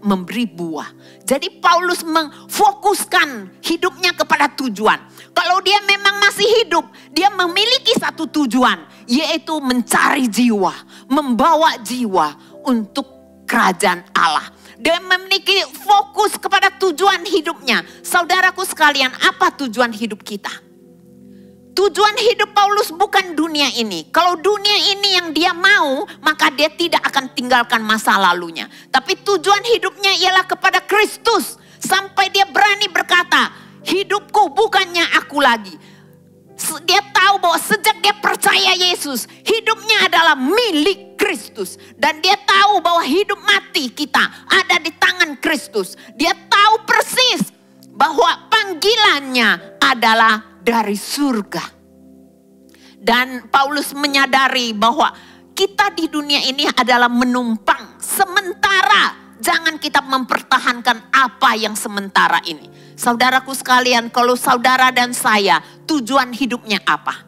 Speaker 5: memberi buah. Jadi Paulus memfokuskan hidupnya kepada tujuan. Kalau dia memang masih hidup, dia memiliki satu tujuan. Yaitu mencari jiwa, membawa jiwa untuk kerajaan Allah. Dia memiliki fokus kepada tujuan hidupnya. Saudaraku sekalian, apa tujuan hidup kita? Tujuan hidup Paulus bukan dunia ini. Kalau dunia ini yang dia mau, maka dia tidak akan tinggalkan masa lalunya. Tapi tujuan hidupnya ialah kepada Kristus. Sampai dia berani berkata, hidupku bukannya aku lagi. Dia tahu bahwa sejak dia percaya Yesus, hidupnya adalah milik Kristus. Dan dia tahu bahwa hidup mati kita ada di tangan Kristus. Dia tahu persis bahwa panggilannya adalah dari surga. Dan Paulus menyadari bahwa kita di dunia ini adalah menumpang sementara. Jangan kita mempertahankan apa yang sementara ini. Saudaraku sekalian, kalau saudara dan saya tujuan hidupnya apa?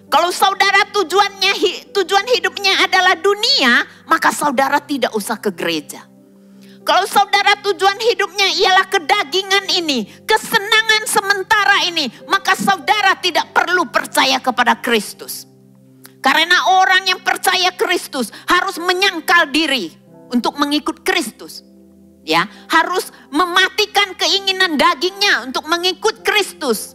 Speaker 5: Kalau saudara tujuan hidupnya adalah dunia, maka saudara tidak usah ke gereja. Kalau saudara tujuan hidupnya ialah kedagingan ini, kesenangan sementara ini, maka saudara tidak perlu percaya kepada Kristus. Karena orang yang percaya Kristus harus menyangkal diri untuk mengikut Kristus. Ya, harus mematikan keinginan dagingnya untuk mengikut Kristus.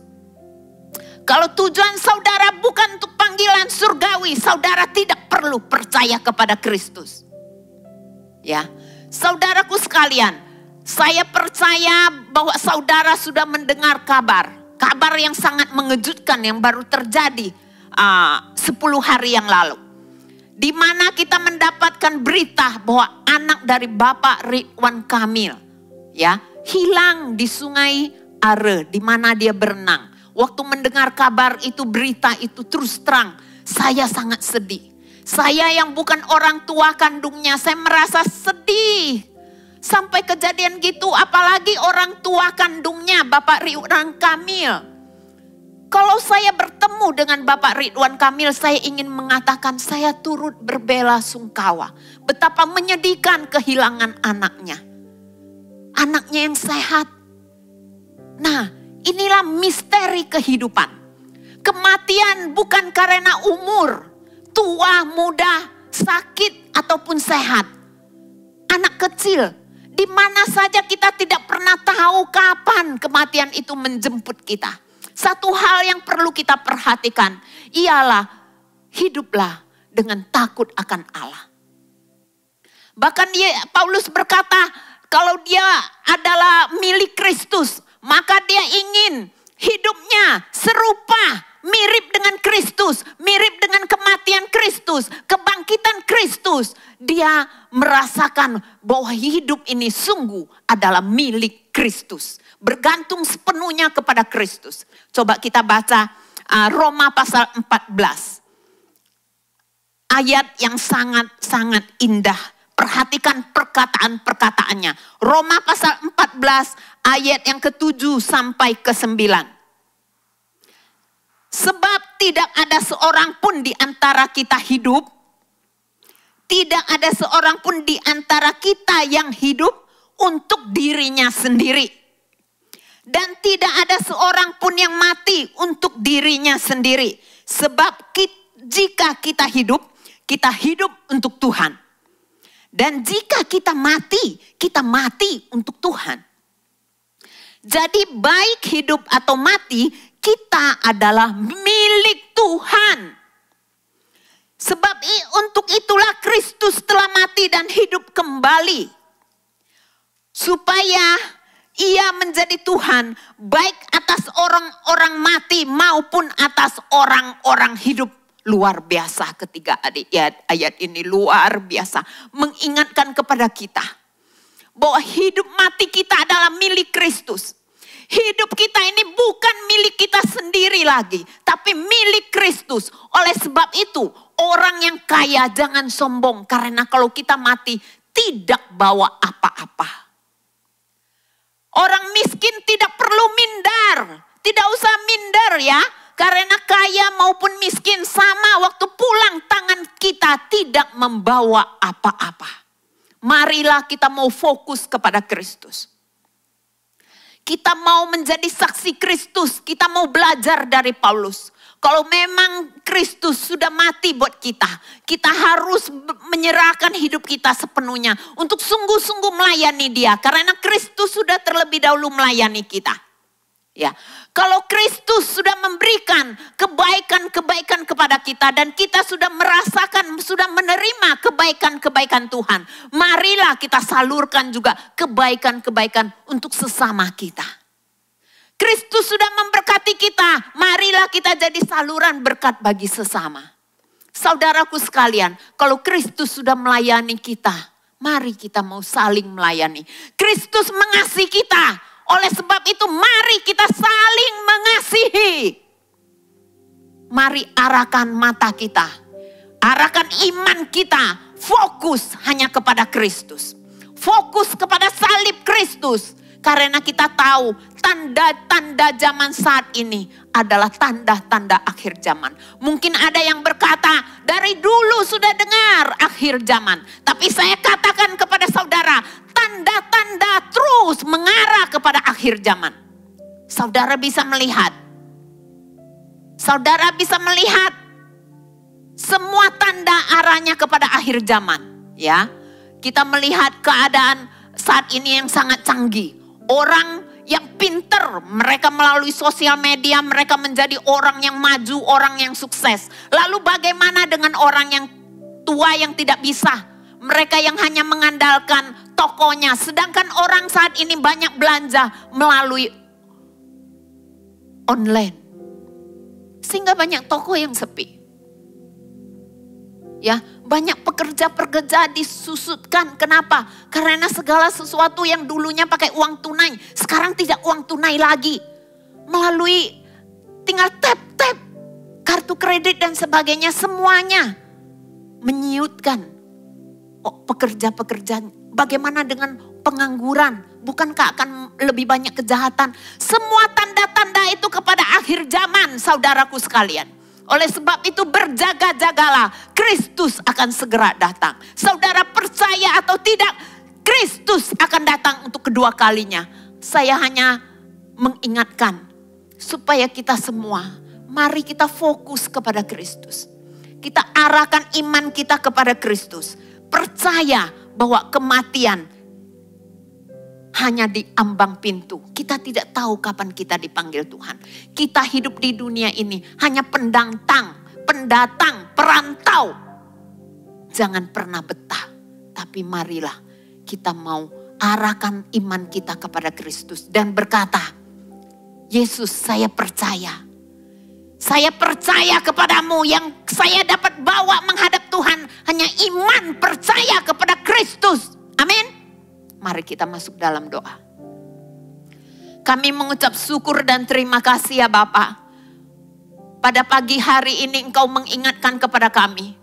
Speaker 5: Kalau tujuan saudara bukan untuk panggilan surgawi, saudara tidak perlu percaya kepada Kristus. Ya, saudaraku sekalian, saya percaya bahwa saudara sudah mendengar kabar yang sangat mengejutkan yang baru terjadi 10 hari yang lalu. Di mana kita mendapatkan berita bahwa anak dari Bapak Ridwan Kamil ya hilang di Sungai Are di mana dia berenang. Waktu mendengar kabar itu, berita itu, terus terang saya sangat sedih. Saya yang bukan orang tua kandungnya, saya merasa sedih. Sampai kejadian gitu, apalagi orang tua kandungnya Bapak Ridwan Kamil. Kalau saya bertemu dengan Bapak Ridwan Kamil, saya ingin mengatakan saya turut berbelasungkawa. Betapa menyedihkan kehilangan anaknya. Anaknya yang sehat. Nah, inilah misteri kehidupan. Kematian bukan karena umur, tua, muda, sakit ataupun sehat. Anak kecil, di mana saja kita tidak pernah tahu kapan kematian itu menjemput kita. Satu hal yang perlu kita perhatikan ialah hiduplah dengan takut akan Allah. Bahkan Paulus berkata kalau dia adalah milik Kristus, maka dia ingin hidupnya serupa, mirip dengan Kristus, mirip dengan kematian Kristus, kebangkitan Kristus. Dia merasakan bahwa hidup ini sungguh adalah milik Kristus. Bergantung sepenuhnya kepada Kristus. Coba kita baca Roma pasal 14. Ayat yang sangat-sangat indah. Perhatikan perkataan-perkataannya. Roma pasal 14 ayat yang ke-7 sampai ke-9. Sebab tidak ada seorang pun di antara kita hidup. Tidak ada seorang pun di antara kita yang hidup untuk dirinya sendiri. Dan tidak ada seorang pun yang mati untuk dirinya sendiri. Sebab jika kita hidup untuk Tuhan. Dan jika kita mati untuk Tuhan. Jadi baik hidup atau mati, kita adalah milik Tuhan. Sebab untuk itulah Kristus telah mati dan hidup kembali. Supaya Ia menjadi Tuhan baik atas orang-orang mati maupun atas orang-orang hidup. Luar biasa ketiga ayat ini luar biasa. Mengingatkan kepada kita bahwa hidup mati kita adalah milik Kristus. Hidup kita ini bukan milik kita sendiri lagi, tapi milik Kristus. Oleh sebab itu orang yang kaya jangan sombong, karena kalau kita mati tidak bawa apa-apa. Orang miskin tidak perlu minder. Tidak usah minder ya. Karena kaya maupun miskin sama, waktu pulang tangan kita tidak membawa apa-apa. Marilah kita mau fokus kepada Kristus. Kita mau menjadi saksi Kristus. Kita mau belajar dari Paulus. Kalau memang Kristus sudah mati buat kita, kita harus menyerahkan hidup kita sepenuhnya untuk sungguh-sungguh melayani Dia, karena Kristus sudah terlebih dahulu melayani kita. Ya, kalau Kristus sudah memberikan kebaikan-kebaikan kepada kepada kita dan kita sudah merasakan, sudah menerima kebaikan-kebaikan Tuhan. Marilah kita salurkan juga kebaikan-kebaikan untuk sesama kita. Kristus sudah memberkati kita, marilah kita jadi saluran berkat bagi sesama. Saudaraku sekalian, kalau Kristus sudah melayani kita, mari kita mau saling melayani. Kristus mengasihi kita, oleh sebab itu mari kita saling mengasihi. Mari arahkan mata kita, arahkan iman kita, fokus hanya kepada Kristus. Fokus kepada salib Kristus. Karena kita tahu tanda-tanda zaman saat ini adalah tanda-tanda akhir zaman. Mungkin ada yang berkata, dari dulu sudah dengar akhir zaman. Tapi saya katakan kepada saudara, tanda-tanda terus mengarah kepada akhir zaman. Saudara bisa melihat. Saudara bisa melihat semua tanda arahnya kepada akhir zaman. Ya, kita melihat keadaan saat ini yang sangat canggih. Orang yang pinter, mereka melalui sosial media, mereka menjadi orang yang maju, orang yang sukses. Lalu bagaimana dengan orang yang tua yang tidak bisa? Mereka yang hanya mengandalkan tokonya. Sedangkan orang saat ini banyak belanja melalui online. Sehingga banyak toko yang sepi. Ya, banyak pekerja-pekerja disusutkan. Kenapa? Karena segala sesuatu yang dulunya pakai uang tunai, sekarang tidak uang tunai lagi. Melalui tinggal tap-tap, kartu kredit dan sebagainya, semuanya menyiutkan. Oh, pekerja-pekerja, bagaimana dengan pengangguran? Bukankah akan lebih banyak kejahatan? Semua tanda-tanda itu kepada akhir zaman, saudaraku sekalian. Oleh sebab itu berjaga-jagalah, Kristus akan segera datang. Saudara percaya atau tidak, Kristus akan datang untuk kedua kalinya. Saya hanya mengingatkan supaya kita semua, mari kita fokus kepada Kristus. Kita arahkan iman kita kepada Kristus. Percaya bahwa kematian hanya di ambang pintu. Kita tidak tahu kapan kita dipanggil Tuhan. Kita hidup di dunia ini hanya pendatang, perantau. Jangan pernah betah. Tapi marilah kita mau arahkan iman kita kepada Kristus. Dan berkata, Yesus, saya percaya. Saya percaya kepadamu, yang saya dapat bawa menghadap Tuhan hanya iman percaya kepada Kristus. Amin. Mari kita masuk dalam doa. Kami mengucap syukur dan terima kasih ya Bapa. Pada pagi hari ini Engkau mengingatkan kepada kami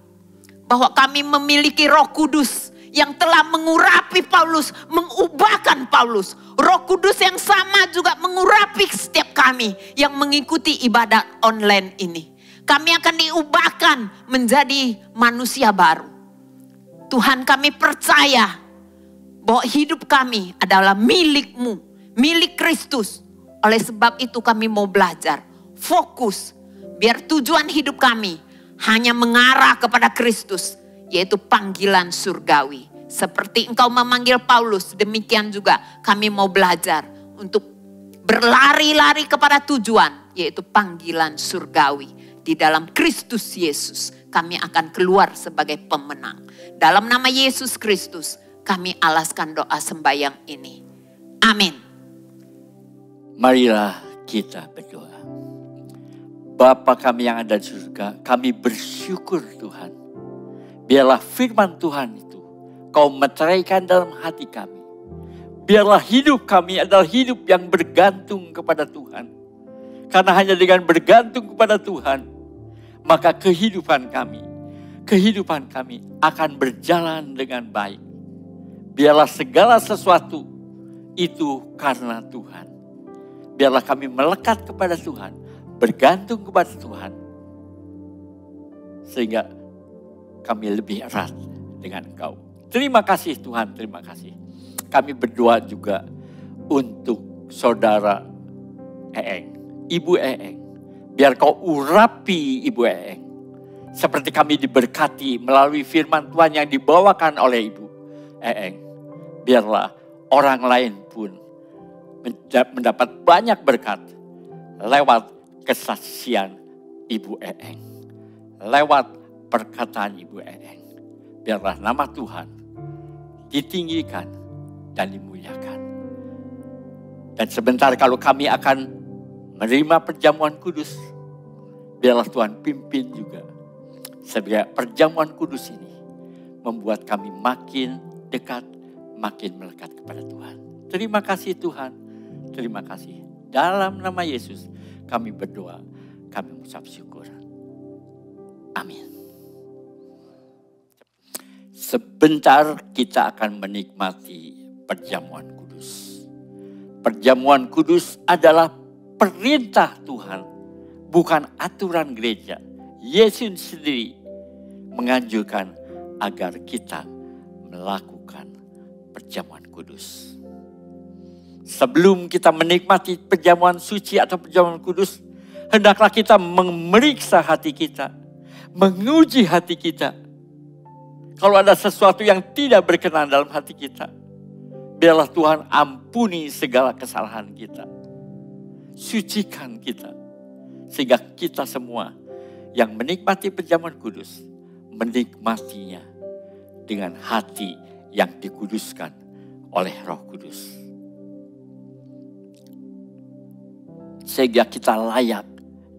Speaker 5: bahwa kami memiliki Roh Kudus yang telah mengurapi Paulus, mengubahkan Paulus. Roh Kudus yang sama juga mengurapi setiap kami yang mengikuti ibadat online ini. Kami akan diubahkan menjadi manusia baru. Tuhan, kami percaya bahwa hidup kami adalah milik-Mu, milik Kristus. Oleh sebab itu kami mau belajar, fokus, biar tujuan hidup kami hanya mengarah kepada Kristus, yaitu panggilan surgawi. Seperti Engkau memanggil Paulus, demikian juga kami mau belajar untuk berlari-lari kepada tujuan, yaitu panggilan surgawi. Di dalam Kristus Yesus kami akan keluar sebagai pemenang. Dalam nama Yesus Kristus, kami alaskan doa sembahyang ini. Amin.
Speaker 1: Marilah kita berdoa. Bapa kami yang ada di surga, kami bersyukur Tuhan. Biarlah firman Tuhan itu Kau meteraikan dalam hati kami. Biarlah hidup kami adalah hidup yang bergantung kepada Tuhan. Karena hanya dengan bergantung kepada Tuhan, maka kehidupan kami akan berjalan dengan baik. Biarlah segala sesuatu itu karena Tuhan. Biarlah kami melekat kepada Tuhan, bergantung kepada Tuhan. Sehingga kami lebih erat dengan Engkau. Terima kasih Tuhan, terima kasih. Kami berdoa juga untuk saudara Eeng, Ibu Eeng. Biar Kau urapi Ibu Eeng. Seperti kami diberkati melalui firman Tuhan yang dibawakan oleh Ibu Eeng. Biarlah orang lain pun mendapat banyak berkat lewat kesaksian Ibu Eeng. lewat perkataan Ibu Eng. Biarlah nama Tuhan ditinggikan dan dimuliakan. Dan sebentar kalau kami akan menerima perjamuan kudus, biarlah Tuhan pimpin juga. Sebagai perjamuan kudus ini membuat kami makin dekat, makin melekat kepada Tuhan. Terima kasih Tuhan, terima kasih. Dalam nama Yesus kami berdoa, kami mengucap syukur. Amin. Sebentar kita akan menikmati perjamuan kudus. Perjamuan kudus adalah perintah Tuhan, bukan aturan gereja. Yesus sendiri menganjurkan agar kita melakukan perjamuan kudus. Sebelum kita menikmati perjamuan suci atau perjamuan kudus, hendaklah kita memeriksa hati kita, menguji hati kita. Kalau ada sesuatu yang tidak berkenan dalam hati kita, biarlah Tuhan ampuni segala kesalahan kita. Sucikan kita. Sehingga kita semua yang menikmati perjamuan kudus, menikmatinya dengan hati yang dikuduskan oleh Roh Kudus. Sehingga kita layak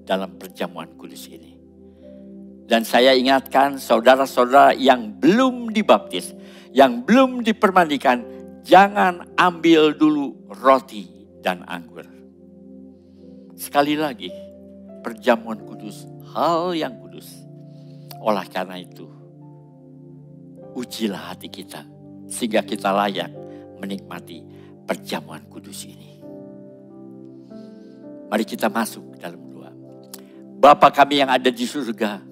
Speaker 1: dalam perjamuan kudus ini. Dan saya ingatkan saudara-saudara yang belum dibaptis, yang belum dipermandikan, jangan ambil dulu roti dan anggur. Sekali lagi, perjamuan kudus, hal yang kudus. Oleh karena itu, ujilah hati kita, sehingga kita layak menikmati perjamuan kudus ini. Mari kita masuk dalam doa. Bapa kami yang ada di surga,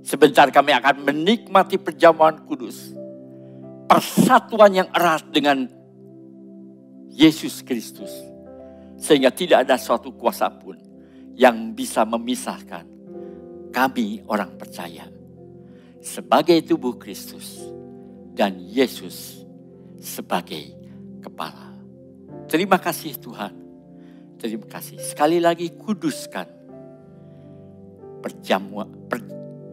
Speaker 1: sebentar kami akan menikmati perjamuan kudus. Persatuan yang erat dengan Yesus Kristus. Sehingga tidak ada suatu kuasa pun yang bisa memisahkan kami orang percaya. Sebagai tubuh Kristus dan Yesus sebagai kepala. Terima kasih Tuhan. Terima kasih. Sekali lagi kuduskan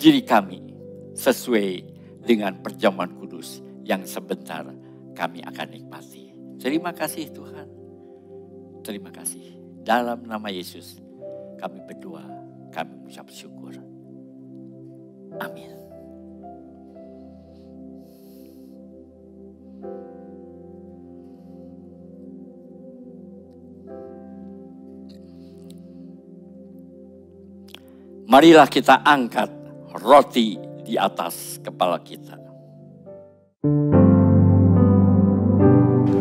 Speaker 1: diri kami sesuai dengan perjamuan kudus yang sebentar kami akan nikmati. Terima kasih Tuhan. Terima kasih. Dalam nama Yesus kami berdoa, kami mengucap syukur. Amin. Marilah kita angkat roti di atas kepala kita.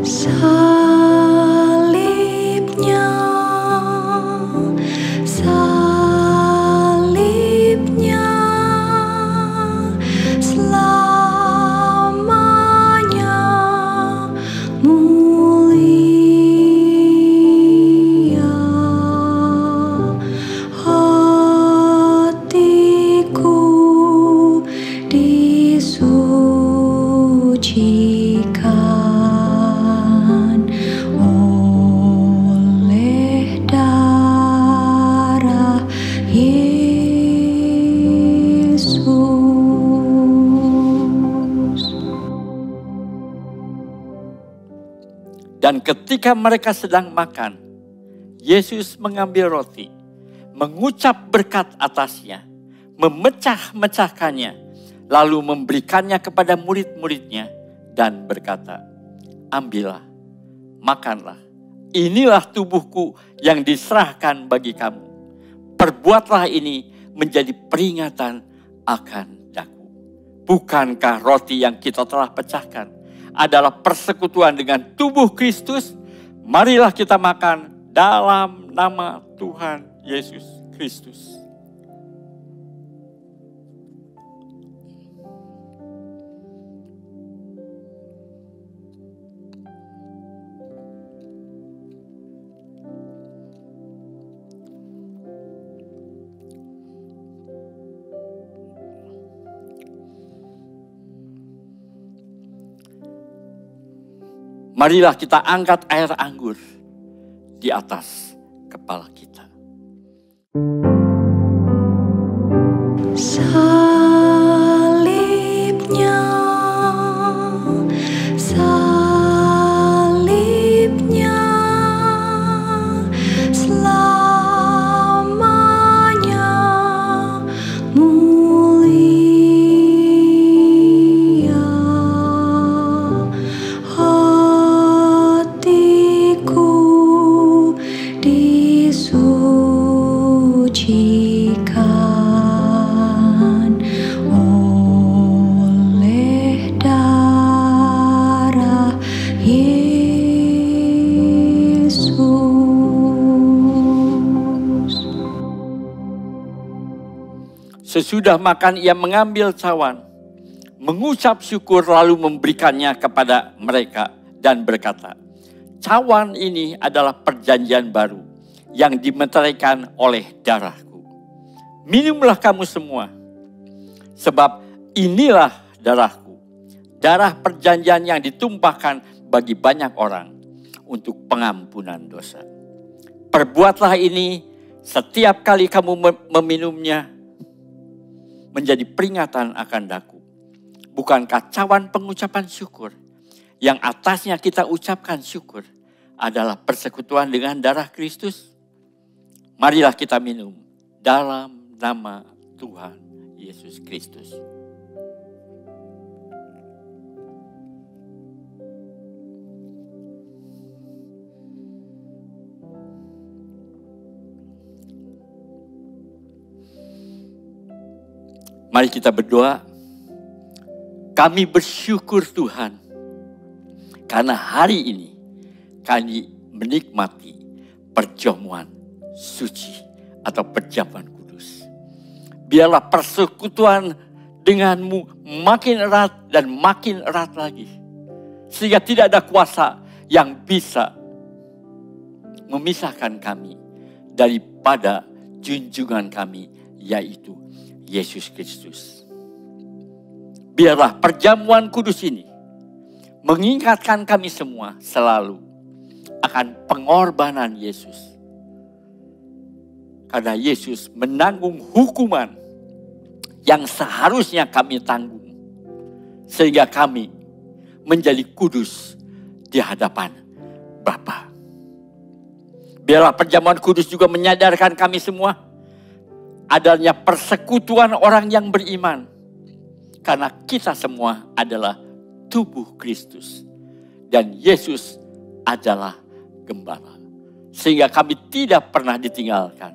Speaker 6: Salibnya, salibnya, selamanya mulia. Hatiku disucikan oleh darah Yesus.
Speaker 1: Dan ketika mereka sedang makan, Yesus mengambil roti, mengucap berkat atasnya, memecah-mecahkannya, lalu memberikannya kepada murid-muridnya dan berkata, ambillah, makanlah, inilah tubuhku yang diserahkan bagi kamu. Perbuatlah ini menjadi peringatan akan daku. Bukankah roti yang kita telah pecahkan adalah persekutuan dengan tubuh Kristus? Marilah kita makan dalam nama Tuhan Yesus Kristus. Marilah kita angkat air anggur di atas kepala kita. Sesudah makan ia mengambil cawan, mengucap syukur lalu memberikannya kepada mereka dan berkata, cawan ini adalah perjanjian baru yang dimeteraikan oleh darahku. Minumlah kamu semua, sebab inilah darahku, darah perjanjian yang ditumpahkan bagi banyak orang untuk pengampunan dosa. Perbuatlah ini setiap kali kamu meminumnya, menjadi peringatan akan daku. Bukankah cawan pengucapan syukur yang atasnya kita ucapkan syukur adalah persekutuan dengan darah Kristus? Marilah kita minum dalam nama Tuhan Yesus Kristus. Mari kita berdoa. Kami bersyukur Tuhan, karena hari ini kami menikmati perjamuan suci atau perjamuan kudus. Biarlah persekutuan denganmu makin erat dan makin erat lagi. Sehingga tidak ada kuasa yang bisa memisahkan kami daripada junjungan kami, yaitu Yesus Kristus. Biarlah perjamuan kudus ini mengingatkan kami semua selalu akan pengorbanan Yesus. Karena Yesus menanggung hukuman yang seharusnya kami tanggung. Sehingga kami menjadi kudus di hadapan Bapa. Biarlah perjamuan kudus juga menyadarkan kami semua adanya persekutuan orang yang beriman. Karena kita semua adalah tubuh Kristus. Dan Yesus adalah gembala. Sehingga kami tidak pernah ditinggalkan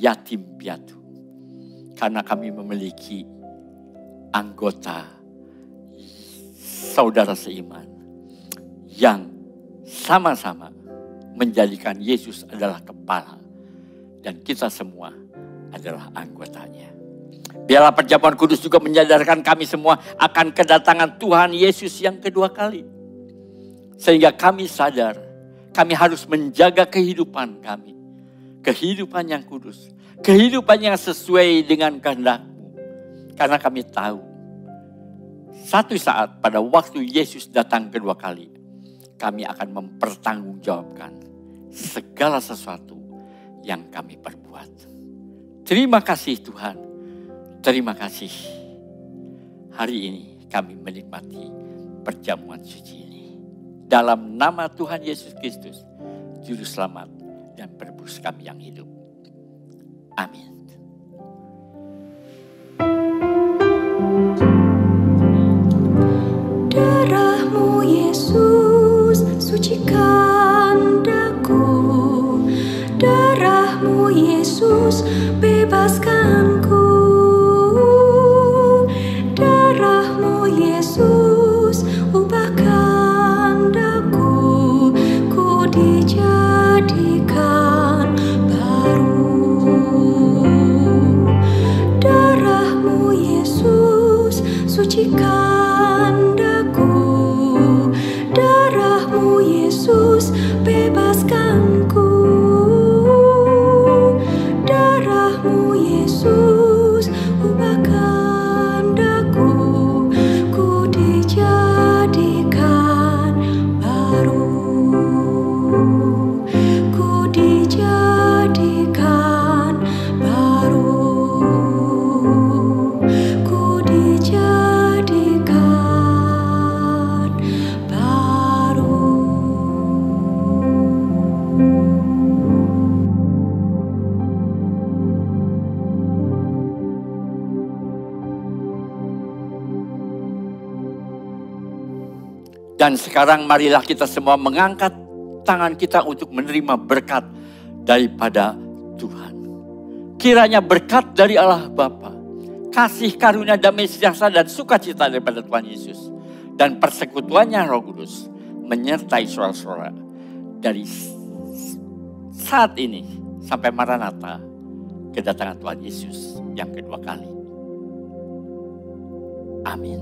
Speaker 1: yatim piatu. Karena kami memiliki anggota saudara seiman yang sama-sama menjadikan Yesus adalah kepala. Dan kita semua adalah anggotanya. Biarlah perjamuan kudus juga menyadarkan kami semua akan kedatangan Tuhan Yesus yang kedua kali. Sehingga kami sadar, kami harus menjaga kehidupan kami. Kehidupan yang kudus. Kehidupan yang sesuai dengan kehendak-Mu. Karena kami tahu, satu saat pada waktu Yesus datang kedua kali, kami akan mempertanggungjawabkan segala sesuatu yang kami perbuat. Terima kasih Tuhan. Terima kasih. Hari ini kami menikmati perjamuan suci ini. Dalam nama Tuhan Yesus Kristus, Juru Selamat dan Penebus kami yang hidup. Amin.
Speaker 6: Darah-Mu Yesus sucikan daku. Darah-Mu Yesus bebaskanku. Darah-Mu Yesus ubahkan daku. Ku dijadikan baru. Darah-Mu Yesus sucikan daku. Darah-Mu Yesus bebaskanku. Darah-Mu Yesus ubahkan daku. Ku dijadikan baru. Ku dijadikan baru. Ku dijadikan baru.
Speaker 1: Dan sekarang marilah kita semua mengangkat tangan kita untuk menerima berkat daripada Tuhan. Kiranya berkat dari Allah Bapa, kasih karunia damai sejahtera dan sukacita daripada Tuhan Yesus, dan persekutuannya Roh Kudus menyertai saudara-saudara dari saat ini sampai Maranatha. kedatangan Tuhan Yesus yang kedua kali. Amin.